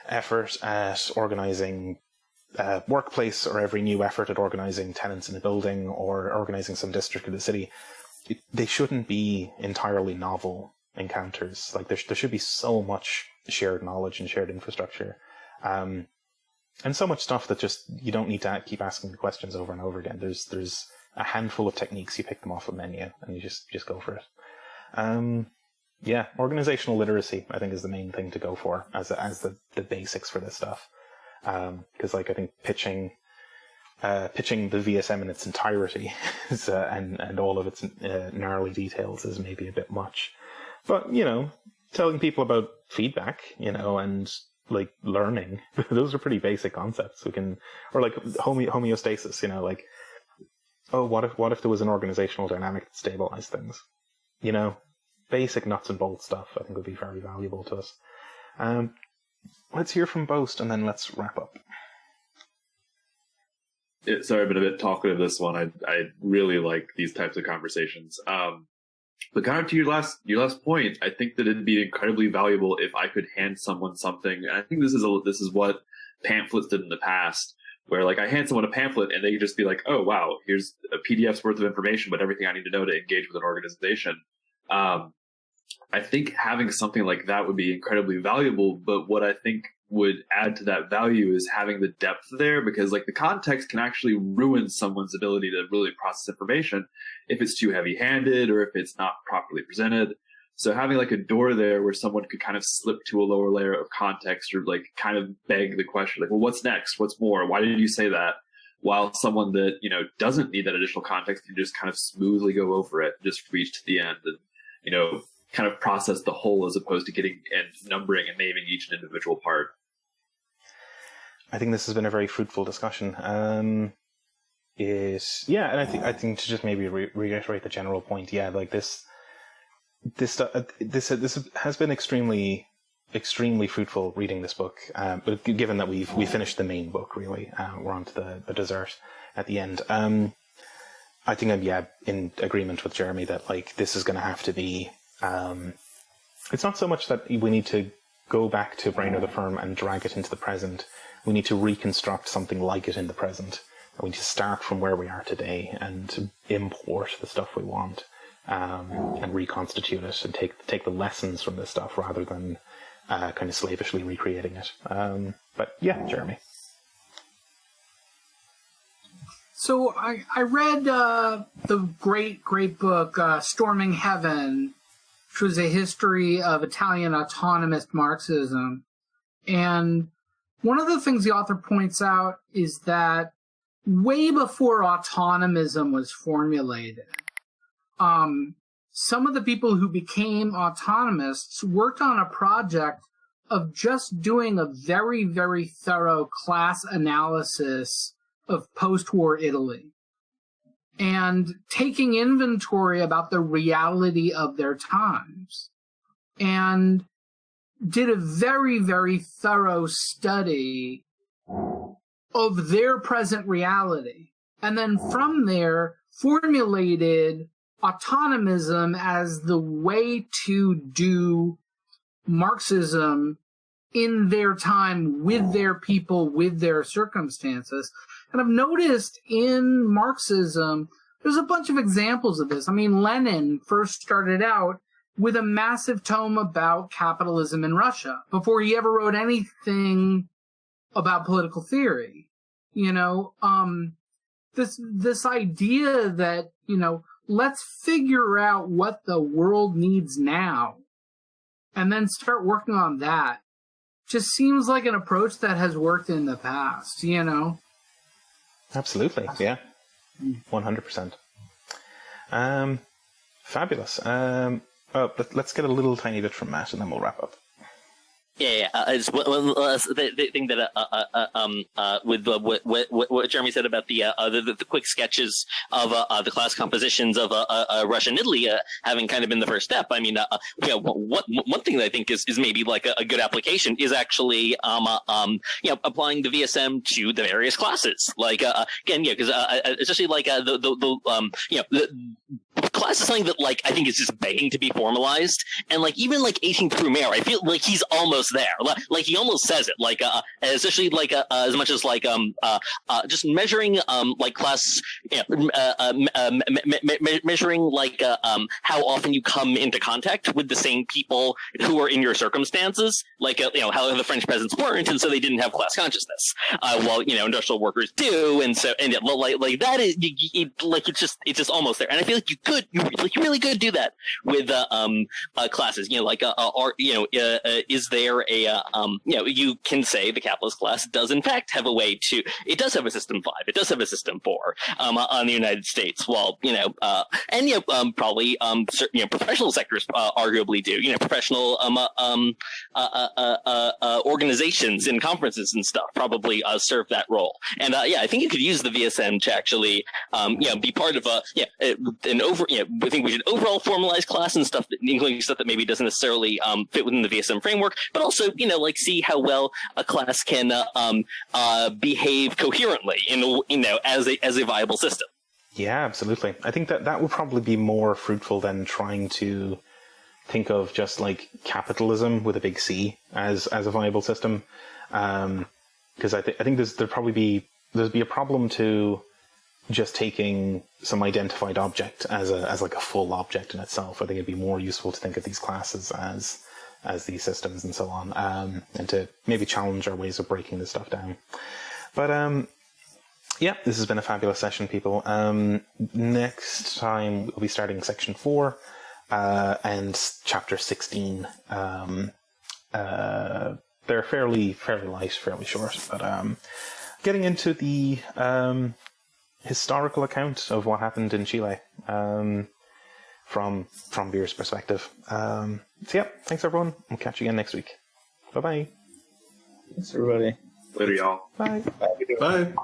Speaker 1: effort at organizing workplace, or every new effort at organizing tenants in a building or organizing some district of the city, they shouldn't be entirely novel encounters. Like there should be so much shared knowledge and shared infrastructure, and so much stuff that just you don't need to keep asking the questions over and over again. There's a handful of techniques, you pick them off a menu and you just go for it. Yeah, organizational literacy I think is the main thing to go for as the basics for this stuff. Because like I think pitching the VSM in its entirety is, and all of its gnarly details is maybe a bit much. But telling people about feedback, and like learning, those are pretty basic concepts. Or like homeostasis, like, oh, what if there was an organizational dynamic that stabilized things? Basic nuts and bolts stuff I think would be very valuable to us. Let's hear from Boast, and then let's wrap up.
Speaker 2: Sorry, I've been a bit talkative this one. I really like these types of conversations. But kind of to your last point, I think that it'd be incredibly valuable if I could hand someone something. And I think this is what pamphlets did in the past, where like I hand someone a pamphlet and they could just be like, oh wow, here's a PDF's worth of information, but everything I need to know to engage with an organization. I think having something like that would be incredibly valuable, but what I think would add to that value is having the depth there, because like the context can actually ruin someone's ability to really process information if it's too heavy-handed or if it's not properly presented. So having like a door there where someone could kind of slip to a lower layer of context or like kind of beg the question, like, well, what's next? What's more? Why did you say that? While someone that, you know, doesn't need that additional context can just kind of smoothly go over it, just reach to the end and, you know, kind of process the whole as opposed to getting and numbering and naming each individual part.
Speaker 1: I think this has been a very fruitful discussion. And I think to just maybe reiterate the general point, like this has been extremely fruitful reading this book. But given that we finished the main book, really, we're on to the dessert at the end. I think I'm in agreement with Jeremy that like this is going to have to be. It's not so much that we need to go back to Brain of the Firm and drag it into the present. We need to reconstruct something like it in the present. We need to start from where we are today and import the stuff we want, and reconstitute it and take the lessons from this stuff rather than kind of slavishly recreating it. But yeah, Jeremy.
Speaker 7: So I read the great book Storming Heaven, which was a history of Italian autonomist Marxism. And one of the things the author points out is that way before autonomism was formulated, some of the people who became autonomists worked on a project of just doing a very, very thorough class analysis of post-war Italy and taking inventory about the reality of their times, and did a very, very thorough study of their present reality. And then from there, formulated autonomism as the way to do Marxism in their time, with their people, with their circumstances. And I've noticed in Marxism, there's a bunch of examples of this. I mean, Lenin first started out with a massive tome about capitalism in Russia before he ever wrote anything about political theory. You know, this idea that, you know, let's figure out what the world needs now and then start working on that just seems like an approach that has worked in the past, you know?
Speaker 1: Absolutely, yeah. 100%. Fabulous. Let's get a little tiny bit from Matt and then we'll wrap up.
Speaker 9: It's the thing that with what Jeremy said about the quick sketches of the class compositions of Russia and Italy having kind of been the first step. I mean, one thing that I think is maybe like a good application is actually applying the VSM to the various classes. Like again, because especially like the class is something that like I think is just begging to be formalized, and like even like 18th Brumaire, I feel like he's almost there. Like he almost says it. Like especially like as much as like just measuring like class, measuring like how often you come into contact with the same people who are in your circumstances. Like how the French peasants weren't, and so they didn't have class consciousness. While industrial workers do, and so like that is it's just almost there. And I feel like you really could do that with classes. Is there a you can say the capitalist class does in fact have a way to. It does have a system 5. It does have a system 4 on the United States. Well, probably professional sectors arguably do. Professional organizations and conferences and stuff probably serve that role. And I think you could use the VSM to actually be part of an over. I think we should overall formalize class and stuff, including stuff that maybe doesn't necessarily fit within the VSM framework, but also like see how well a class can behave coherently as a viable system.
Speaker 1: Yeah, absolutely. I think that would probably be more fruitful than trying to think of just like capitalism with a big C as a viable system, because I think there'd be a problem to just taking some identified object as like a full object in itself. I think it'd be more useful to think of these classes as these systems and so on, and to maybe challenge our ways of breaking this stuff down. But yeah, this has been a fabulous session, people. Next time we'll be starting section 4 and chapter 16. They're fairly light, fairly short, but getting into the historical account of what happened in Chile from Beers' perspective. So yeah, thanks everyone. We'll catch you again next week. Bye bye.
Speaker 3: Thanks everybody.
Speaker 2: Later, y'all.
Speaker 1: Bye.
Speaker 6: Bye.